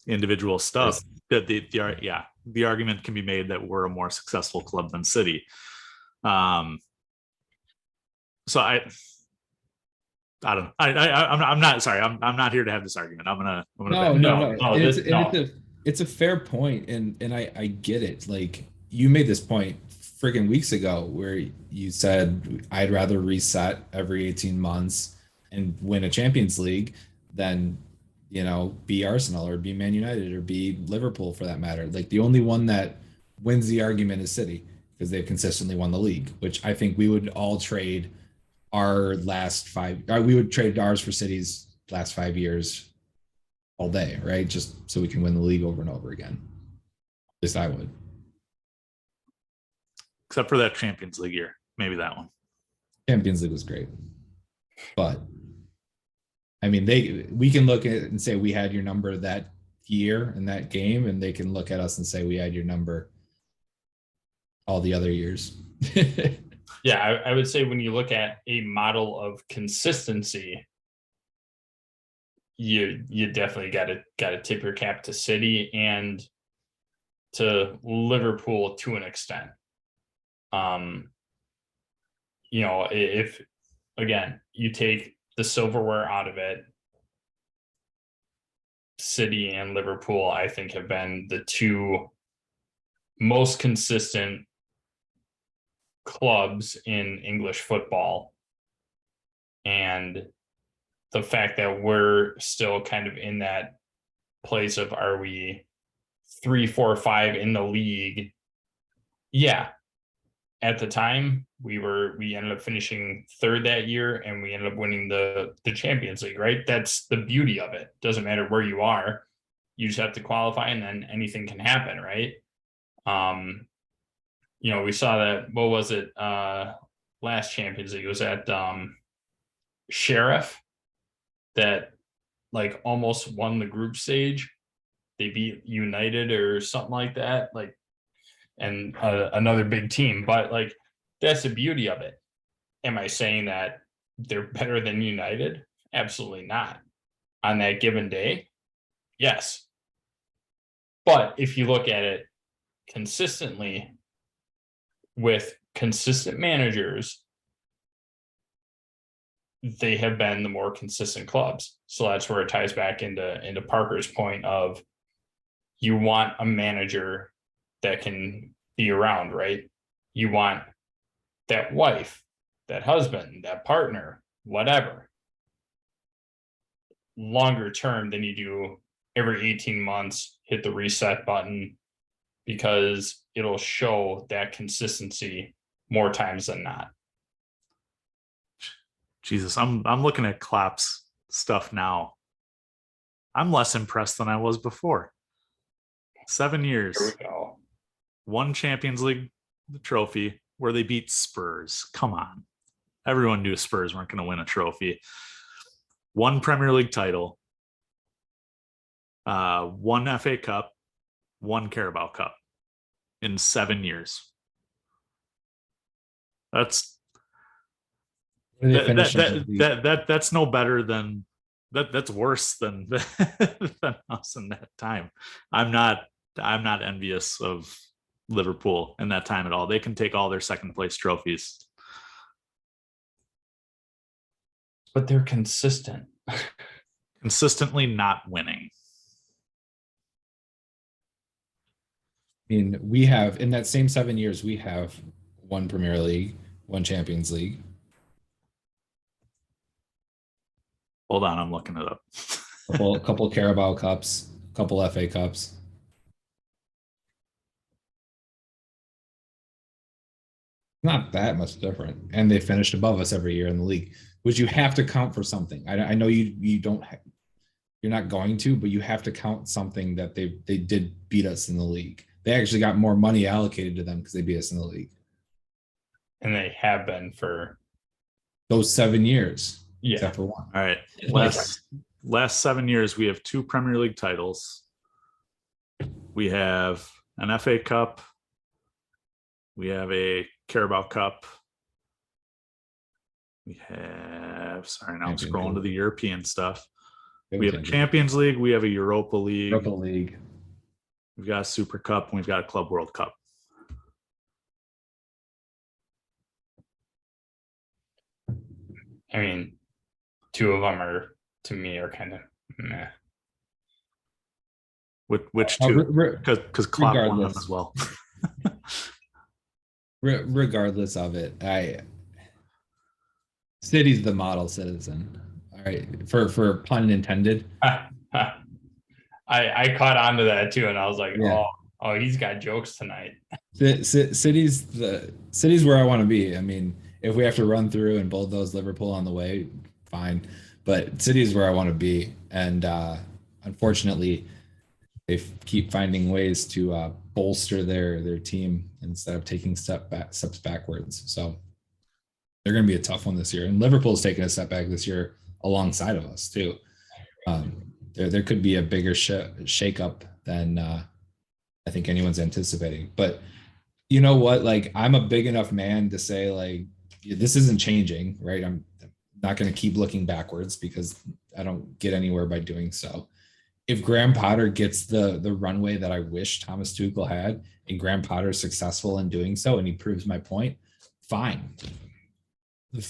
individual stuff, that the argument can be made that we're a more successful club than City. So I don't know. I'm not sorry. I'm not here to have this argument. No. It's a fair point, and I get it. Like, you made this point friggin' weeks ago where you said I'd rather reset every 18 months and win a Champions League than be Arsenal or be Man United or be Liverpool for that matter. Like, the only one that wins the argument is City because they've consistently won the league, which I think we would all trade our last 5. We would trade ours for City's last 5 years all day, right? Just so we can win the league over and over again. At least I would. Except for that Champions League year. Maybe that one. Champions League was great. But I mean, we can look at it and say we had your number that year in that game, and they can look at us and say we had your number all the other years. Yeah, I would say when you look at a model of consistency, you definitely got to tip your cap to City and to Liverpool to an extent. If again you take the silverware out of it, City and Liverpool, I think, have been the 2 most consistent clubs in English football. And the fact that we're still kind of in that place of, are we 3, 4, 5 in the league? Yeah. At the time, we ended up finishing 3rd that year, and we ended up winning the Champions League, right? That's the beauty of it. Doesn't matter where you are. You just have to qualify, and then anything can happen, right? We saw that, what was it? Last Champions League was at Sheriff that like almost won the group stage. They beat United or something like that. Like, and another big team, but like, that's the beauty of it. Am I saying that they're better than United? Absolutely not. on that given day? Yes. But if you look at it consistently with consistent managers, they have been the more consistent clubs. So that's where it ties back into Parker's point of you want a manager that can be around, right? You want that wife, that husband, that partner, whatever, longer term than you do every 18 months, hit the reset button, because it'll show that consistency more times than not. Jesus, I'm looking at Klopp's stuff now. I'm less impressed than I was before. 7 years. Here we go. 1 Champions League trophy where they beat Spurs. Come on. Everyone knew Spurs weren't going to win a trophy. 1 Premier League title. 1 FA Cup. 1 Carabao Cup in 7 years. That's that's no better than that's worse than than us in that time. I'm not envious of Liverpool in that time at all. They can take all their second place trophies, but they're consistently not winning. I mean, we have in that same 7 years, we have 1 Premier League, 1 Champions League. Hold on, I'm looking it up. a couple Carabao Cups, a couple FA Cups. Not that much different, and they finished above us every year in the league, which you have to count for something. I know you don't. You're not going to, but you have to count something that they did beat us in the league. They actually got more money allocated to them because they beat us in the league. And they have been for those 7 years. Yeah. Except for 1. All right. Last 7 years, we have 2 Premier League titles. We have an FA Cup. We have a Carabao Cup. We have, sorry, now I'm scrolling to the European stuff. We have a Champions League. We have a Europa League. We've got a Super Cup, and we've got a Club World Cup. I mean, 2 of them are, to me, are kind of meh. Which 2? Because Klopp won them as well. Regardless of it, City's the model citizen. All right, for pun intended. I caught on to that too, and I was like, yeah. oh, he's got jokes tonight. City's where I want to be. I mean, if we have to run through and bulldoze Liverpool on the way, fine. But City is where I want to be, and unfortunately, they keep finding ways to bolster their team instead of taking steps backwards. So they're going to be a tough one this year, and Liverpool's taking a step back this year alongside of us too. There could be a bigger shakeup than I think anyone's anticipating. But you know what? Like, I'm a big enough man to say, like, this isn't changing, right? I'm not going to keep looking backwards because I don't get anywhere by doing so. If Graham Potter gets the runway that I wish Thomas Tuchel had, and Graham Potter's successful in doing so, and he proves my point, fine.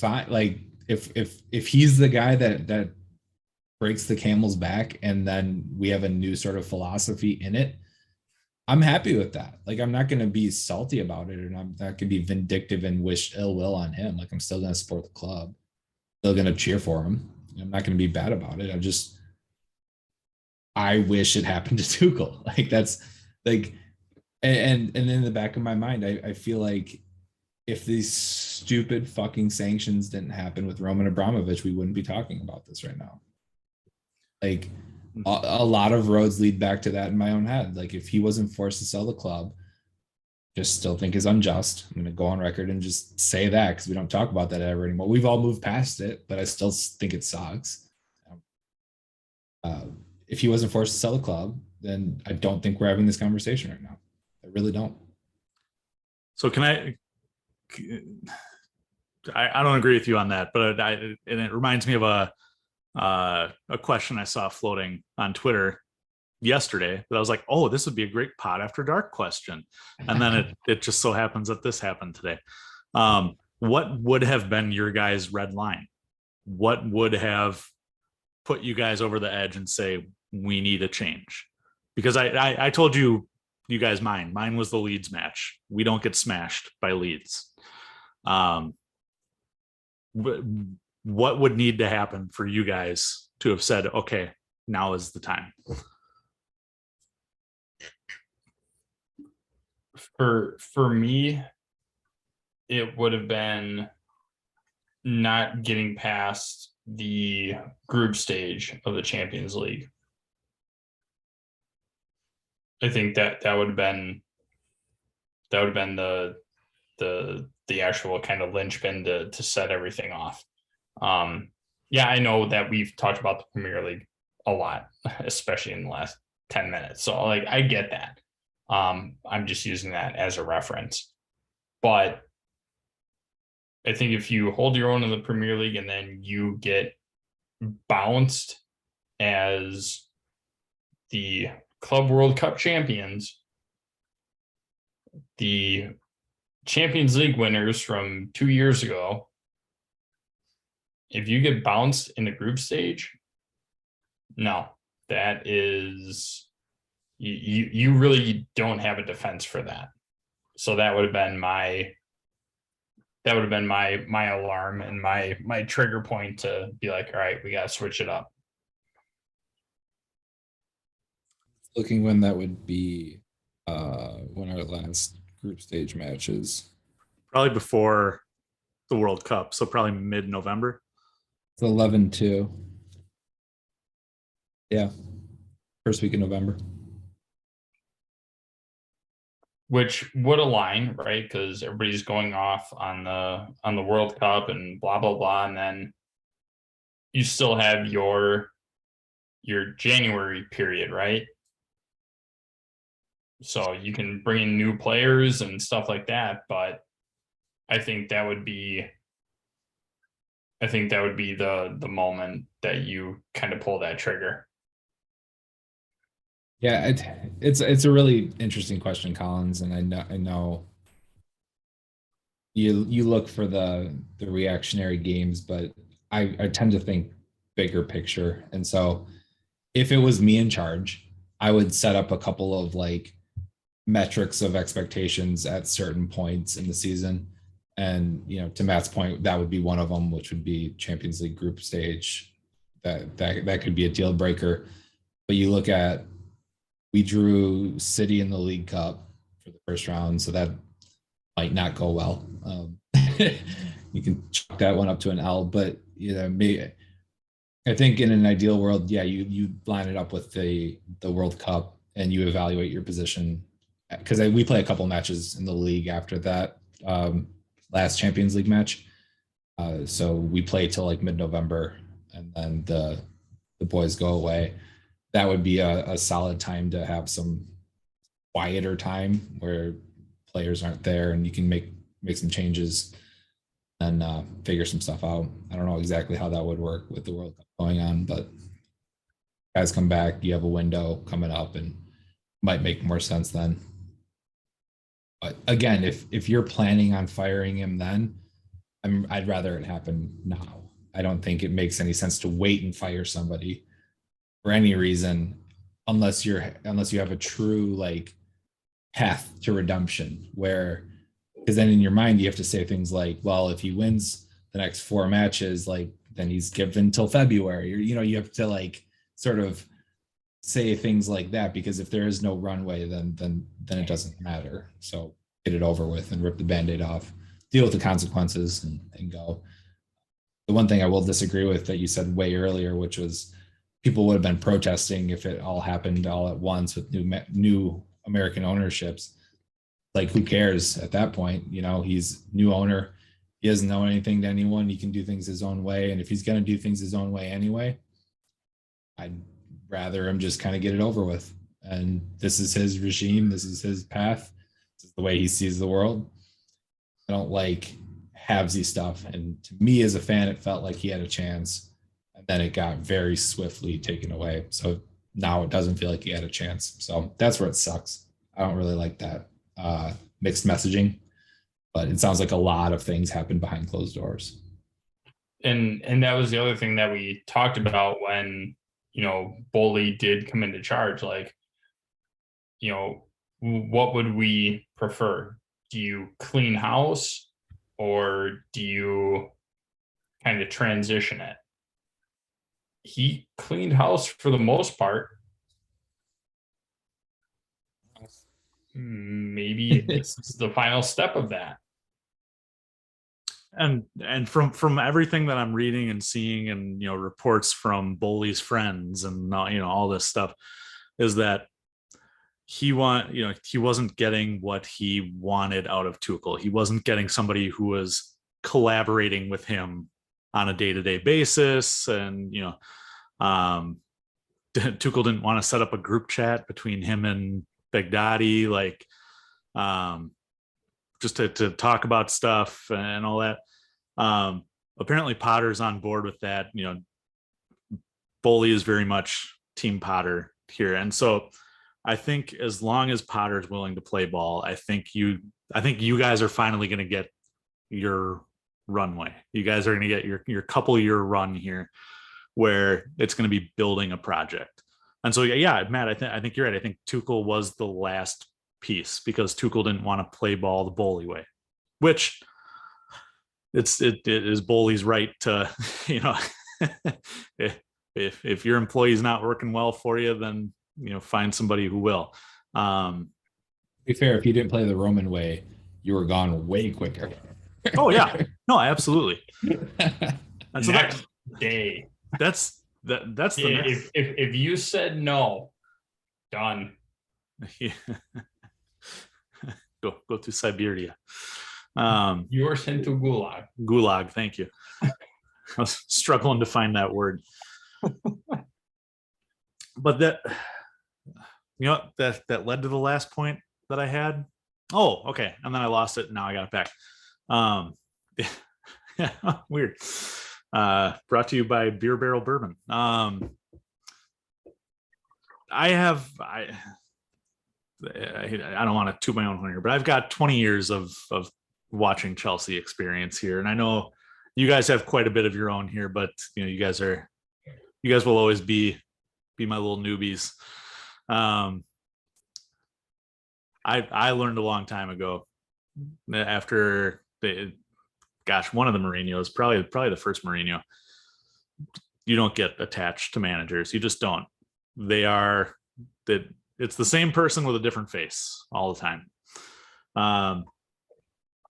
Like, if he's the guy that breaks the camel's back, and then we have a new sort of philosophy in it, I'm happy with that. Like, I'm not going to be salty about it, and I'm not going to be vindictive and wish ill will on him. Like, I'm still going to support the club, still going to cheer for him. I'm not going to be bad about it. I wish it happened to Tuchel. Like, that's like, and in the back of my mind, I feel like if these stupid fucking sanctions didn't happen with Roman Abramovich, we wouldn't be talking about this right now. Like, a lot of roads lead back to that in my own head. Like, if he wasn't forced to sell the club, just still think is unjust. I'm going to go on record and just say that, because we don't talk about that ever anymore. We've all moved past it, but I still think it sucks. If he wasn't forced to sell the club, then I don't think we're having this conversation right now. I really don't. So I don't agree with you on that, but and it reminds me of a question I saw floating on Twitter yesterday that I was like, oh, this would be a great pot after dark question. And then it just so happens that this happened today. What would have been your guys' red line? What would have put you guys over the edge and say, we need a change? Because I told you guys mine was the Leeds match. We don't get smashed by Leeds. What would need to happen for you guys to have said, okay, now is the time? For me, it would have been not getting past the group stage of the Champions League. I think that would have been the actual kind of linchpin to set everything off. Yeah, I know that we've talked about the Premier League a lot, especially in the last 10 minutes. So like I get that. I'm just using that as a reference. But I think if you hold your own in the Premier League and then you get bounced as the Club World Cup champions, the Champions League winners from 2 years ago, if you get bounced in the group stage, no, that is, you really don't have a defense for that. So that would have been my alarm and my trigger point to be like, all right, we got to switch it up. Looking when that would be, when our last group stage matches. Probably before the World Cup, so probably mid-November. It's 11-2. Yeah, first week in November. Which would align, right? Because everybody's going off on the World Cup and blah blah blah, and then you still have your January period, right? So you can bring in new players and stuff like that, but I think that would be the moment that you kind of pull that trigger. Yeah, it's a really interesting question, Collins, and I know you look for the reactionary games, but I tend to think bigger picture. And so if it was me in charge, I would set up a couple of like metrics of expectations at certain points in the season. And, you know, to Matt's point, that would be one of them, which would be Champions League group stage. That could be a deal breaker. But you look at, we drew City in the League Cup for the first round, so that might not go well. You can chalk that one up to an L, but you know, I think in an ideal world, yeah, you line it up with the World Cup and you evaluate your position, because we play a couple matches in the league after that last Champions League match. So we play till like mid-November, and then the boys go away. That would be a solid time to have some quieter time where players aren't there and you can make some changes and figure some stuff out. I don't know exactly how that would work with the World Cup going on, but guys come back, you have a window coming up and might make more sense then. But again, if you're planning on firing him then, I'd rather it happen now. I don't think it makes any sense to wait and fire somebody for any reason, unless you have a true like path to redemption, where, because then in your mind you have to say things like, well, if he wins the next 4 matches, like then he's given till February, or you have to like sort of say things like that, because if there is no runway, then it doesn't matter. So get it over with and rip the Band-Aid off, deal with the consequences and go. The one thing I will disagree with that you said way earlier, which was people would have been protesting if it all happened all at once with new American ownerships. Like, who cares at that point? He's new owner. He doesn't know anything to anyone. He can do things his own way. And if he's going to do things his own way anyway, I'd rather him just kind of get it over with. And this is his regime. This is his path. This is the way he sees the world. I don't like halvesy stuff. And to me as a fan, it felt like he had a chance. And then it got very swiftly taken away. So now it doesn't feel like he had a chance. So that's where it sucks. I don't really like that mixed messaging, but it sounds like a lot of things happen behind closed doors. And that was the other thing that we talked about when, Boley did come into charge. Like, what would we prefer? Do you clean house, or do you kind of transition it? He cleaned house for the most part. Maybe this is the final step of that. And from everything that I'm reading and seeing, and reports from Boley's friends and all this stuff, is that he wasn't getting what he wanted out of Tuchel. He wasn't getting somebody who was collaborating with him on a day-to-day basis, and Tuchel didn't want to set up a group chat between him and Baghdadi, like just to talk about stuff and all that. Apparently Potter's on board with that. Boley is very much team Potter here, and so I think as long as Potter's willing to play ball, I think you guys are finally going to get your runway. You guys are going to get your couple year run here, where it's going to be building a project. And so, yeah, Matt, I think you're right. I think Tuchel was the last piece, because Tuchel didn't want to play ball the Boley way, which it is Boley's right to, if your employee's not working well for you, then, find somebody who will. To be fair, if you didn't play the Roman way, you were gone way quicker. Oh yeah, no, absolutely. And so Next day. That's the if you said no, done. Yeah. Go to Siberia. You are sent to Gulag. Gulag, thank you. I was struggling to find that word. But that led to the last point that I had. Oh, okay. And then I lost it. Now I got it back. Yeah, weird. Brought to you by Beer Barrel Bourbon. I don't want to toot my own horn here, but I've got 20 years of watching Chelsea experience here, and I know you guys have quite a bit of your own here, but you guys will always be my little newbies. I learned a long time ago, after one of the Mourinho's, probably the first Mourinho, you don't get attached to managers. You just don't. It's the same person with a different face all the time.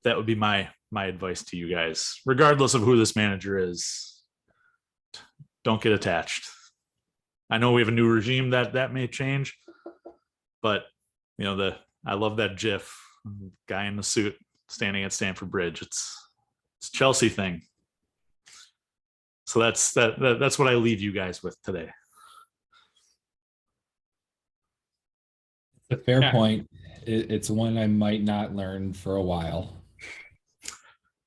That would be my advice to you guys, regardless of who this manager is. Don't get attached. I know we have a new regime that may change, but I love that GIF, guy in the suit standing at Stamford Bridge. It's Chelsea thing. So that's what I leave you guys with today. It's a fair point. It's one I might not learn for a while.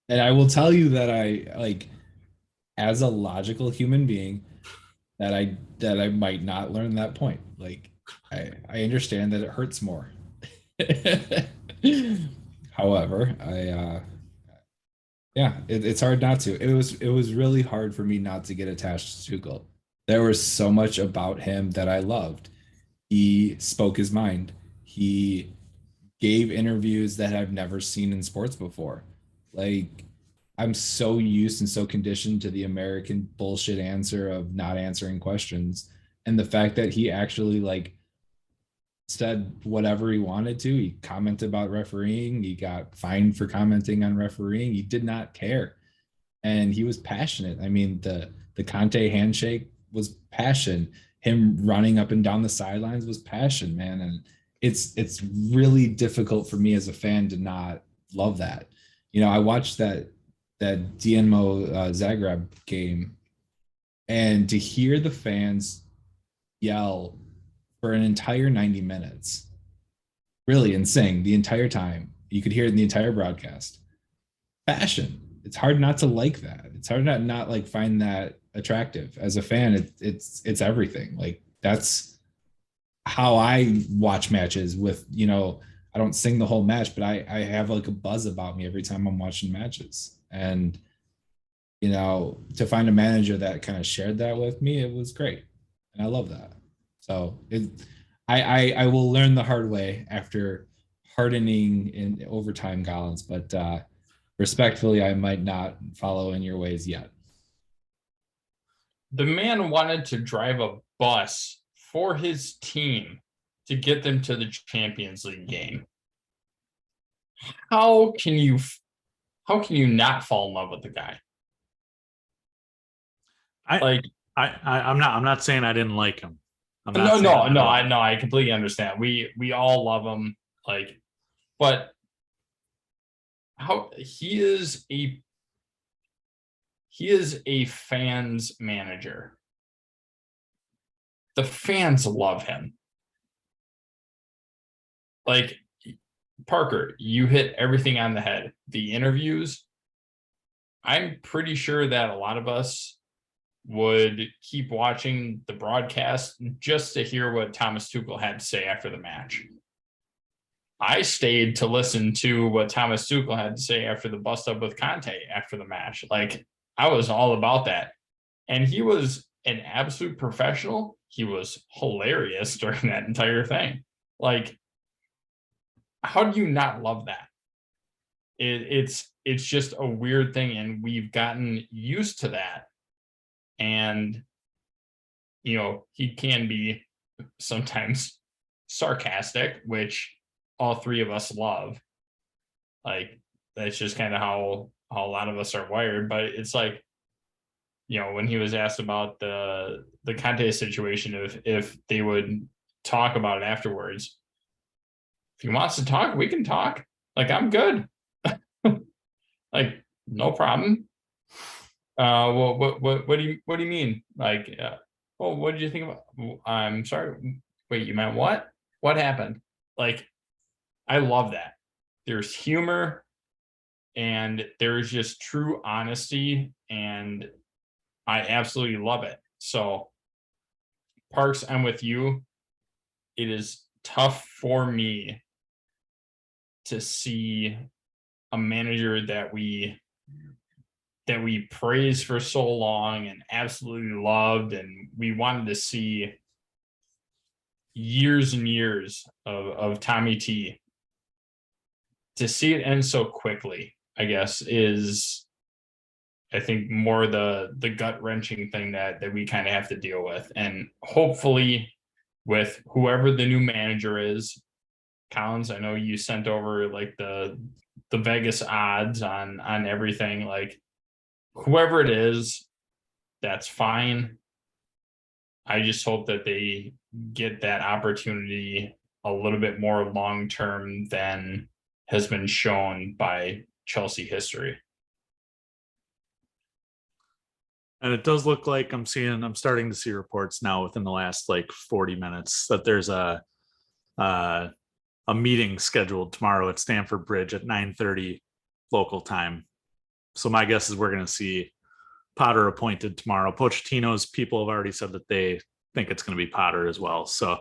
And I will tell you that I as a logical human being, that I might not learn that point. Like I understand that it hurts more. However, it's hard not to. It was really hard for me not to get attached to Tuchel. There was so much about him that I loved. He spoke his mind. He gave interviews that I've never seen in sports before. Like, I'm so used and so conditioned to the American bullshit answer of not answering questions. And the fact that he actually said whatever he wanted to. He commented about refereeing. He got fined for commenting on refereeing. He did not care. And he was passionate. I mean, the Conte handshake was passion. Him running up and down the sidelines was passion, man. And it's really difficult for me as a fan to not love that. I watched that Dinamo Zagreb game, and to hear the fans yell for an entire 90 minutes, really, and sing the entire time. You could hear it in the entire broadcast. Passion. it's hard not to like that. It's hard not like find that attractive. As a fan, it's everything. Like that's how I watch matches with, I don't sing the whole match, but I have like a buzz about me every time I'm watching matches. And, to find a manager that kind of shared that with me, it was great. And I love that. So I will learn the hard way after hardening in overtime Collins, but respectfully, I might not follow in your ways yet. The man wanted to drive a bus for his team to get them to the Champions League game. How can you not fall in love with the guy? I'm not saying I didn't like him. I completely understand. We all love him, but how he is a fans manager. The fans love him. Parker, you hit everything on the head. The interviews, I'm pretty sure that a lot of us would keep watching the broadcast just to hear what Thomas Tuchel had to say after the match. I stayed to listen to what Thomas Tuchel had to say after the bust up with Conte after the match. I was all about that. And he was an absolute professional. He was hilarious during that entire thing. How do you not love that? It's just a weird thing, and we've gotten used to that. And he can be sometimes sarcastic, which all three of us love. That's just kind of how a lot of us are wired. But it's when he was asked about the Conte situation, if they would talk about it afterwards. If he wants to talk, we can talk. I'm good. No problem. Well, what do you mean? What did you think about? I'm sorry. Wait, you meant what? What happened? I love that. There's humor, and there's just true honesty, and I absolutely love it. So, Parks, I'm with you. It is tough for me to see a manager that we praised for so long and absolutely loved, and we wanted to see years and years of Tommy T. To see it end so quickly, I guess, is, I think, more the gut-wrenching thing that we kind of have to deal with. And hopefully with whoever the new manager is, Collins, I know you sent over the Vegas odds on everything. Whoever it is, that's fine. I just hope that they get that opportunity a little bit more long-term than has been shown by Chelsea history. And it does look like I'm starting to see reports now within the last 40 minutes that there's a meeting scheduled tomorrow at Stamford Bridge at 9:30 local time. So my guess is we're going to see Potter appointed tomorrow. Pochettino's people have already said that they think it's going to be Potter as well. So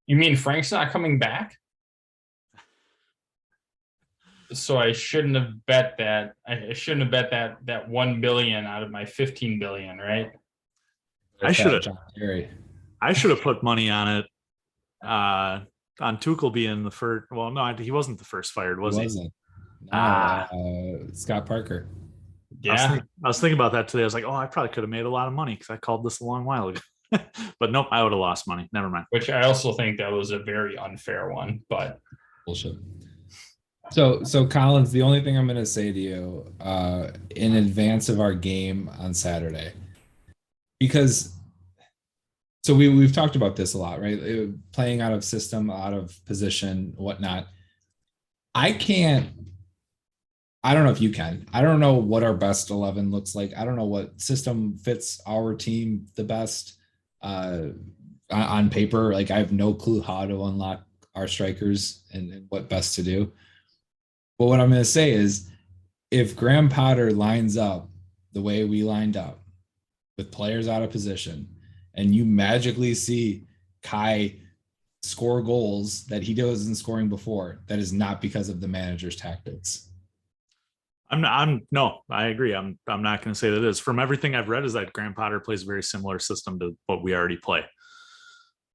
you mean Frank's not coming back? So I shouldn't have bet that. I shouldn't have bet that 1 billion out of my 15 billion, right? I should have put money on it. On Tuchel being the first. Well, no, he wasn't the first fired, was he? Wasn't. No, Scott Parker. Yeah, I was thinking about that today. I was like, I probably could have made a lot of money because I called this a long while ago. But nope, I would have lost money. Never mind. Which I also think that was a very unfair one. But bullshit. So Collins, the only thing I'm going to say to you in advance of our game on Saturday, because we've talked about this a lot, right? Playing out of system, out of position, whatnot. I don't know if you can. I don't know what our best 11 looks like. I don't know what system fits our team the best on paper. I have no clue how to unlock our strikers and what best to do. But what I'm going to say is if Graham Potter lines up the way we lined up with players out of position, and you magically see Kai score goals that he wasn't scoring before, that is not because of the manager's tactics. No, I agree. I'm not going to say that it is. From everything I've read, is that Graham Potter plays a very similar system to what we already play.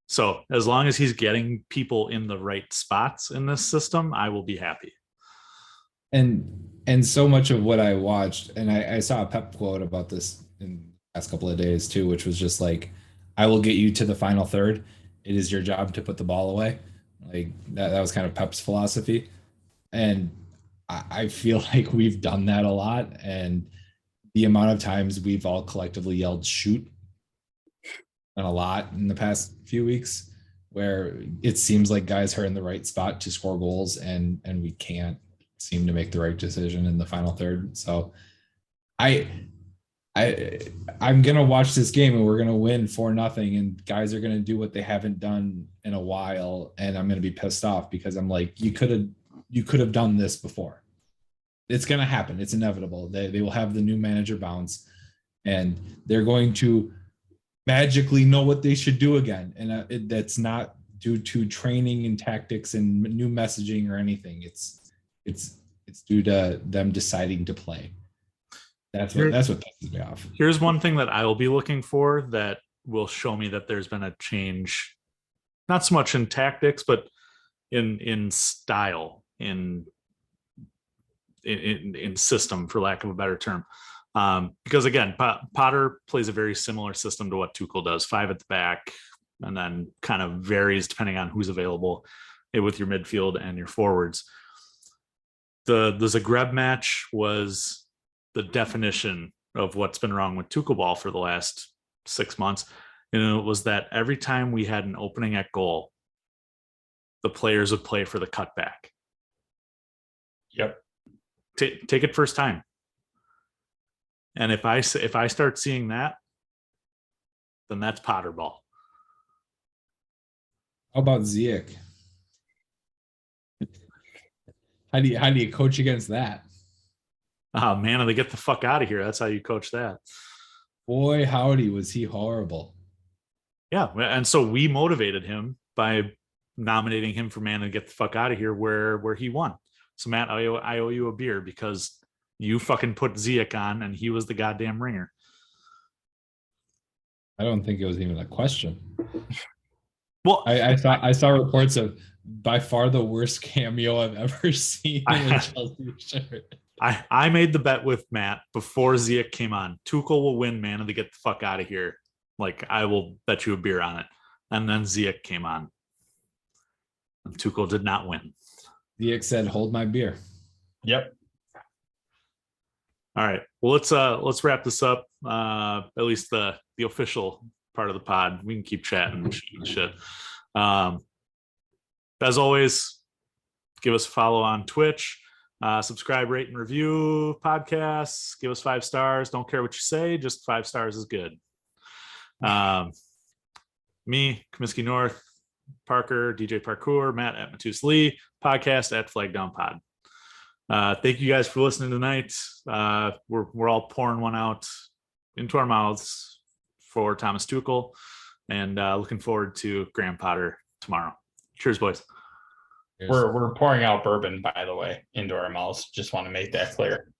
So as long as he's getting people in the right spots in this system, I will be happy. And so much of what I watched, and I saw a Pep quote about this in the last couple of days too, which was just like, I will get you to the final third. It is your job to put the ball away. Like that was kind of Pep's philosophy. And I feel like we've done that a lot. And the amount of times we've all collectively yelled shoot and a lot in the past few weeks, where it seems like guys are in the right spot to score goals and we can't seem to make the right decision in the final third. So I'm gonna watch this game and we're gonna win 4-0, and guys are gonna do what they haven't done in a while, and I'm gonna be pissed off because I'm like, you could have done this before. It's gonna happen. It's inevitable. They will have the new manager bounce, and they're going to magically know what they should do again, and that's not due to training and tactics and new messaging or anything. It's due to them deciding to play. That's what pisses me off. Here's one thing that I will be looking for that will show me that there's been a change, not so much in tactics, but in style, in system, for lack of a better term. Because again, Potter plays a very similar system to what Tuchel does, 5 at the back, and then kind of varies depending on who's available with your midfield and your forwards. The Zagreb match was the definition of what's been wrong with Tuchel ball for the last 6 months. And it was that every time we had an opening at goal, the players would play for the cutback. Yep. Take it first time. And if I start seeing that, then that's Potter ball. How about Ziyech? How do you coach against that? Oh man, they get the fuck out of here. That's how you coach that. Boy, howdy, was he horrible. Yeah, and so we motivated him by nominating him for man to get the fuck out of here, where he won. So Matt, I owe you a beer because you fucking put Ziyech on and he was the goddamn ringer. I don't think it was even a question. Well, I saw reports of by far the worst cameo I've ever seen in a Chelsea shirt. I made the bet with Matt before Ziyech came on. Tuchel will win, man, and they get the fuck out of here. Like, I will bet you a beer on it. And then Ziyech came on. And Tuchel did not win. Ziyech said, "Hold my beer." Yep. All right. Well, let's wrap this up. At least the official part of the pod. We can keep chatting and shit. As always, give us a follow on Twitch. Subscribe, rate, and review podcasts. Give us 5 stars. Don't care what you say. Just 5 stars is good. Me, Comiskey North, Parker, DJ Parkour, Matt at Matus Lee, podcast at Flag Down Pod. Thank you guys for listening tonight. We're all pouring one out into our mouths for Thomas Tuchel, and looking forward to Graham Potter tomorrow. Cheers, boys. We're pouring out bourbon, by the way, into our mouths. Just want to make that clear.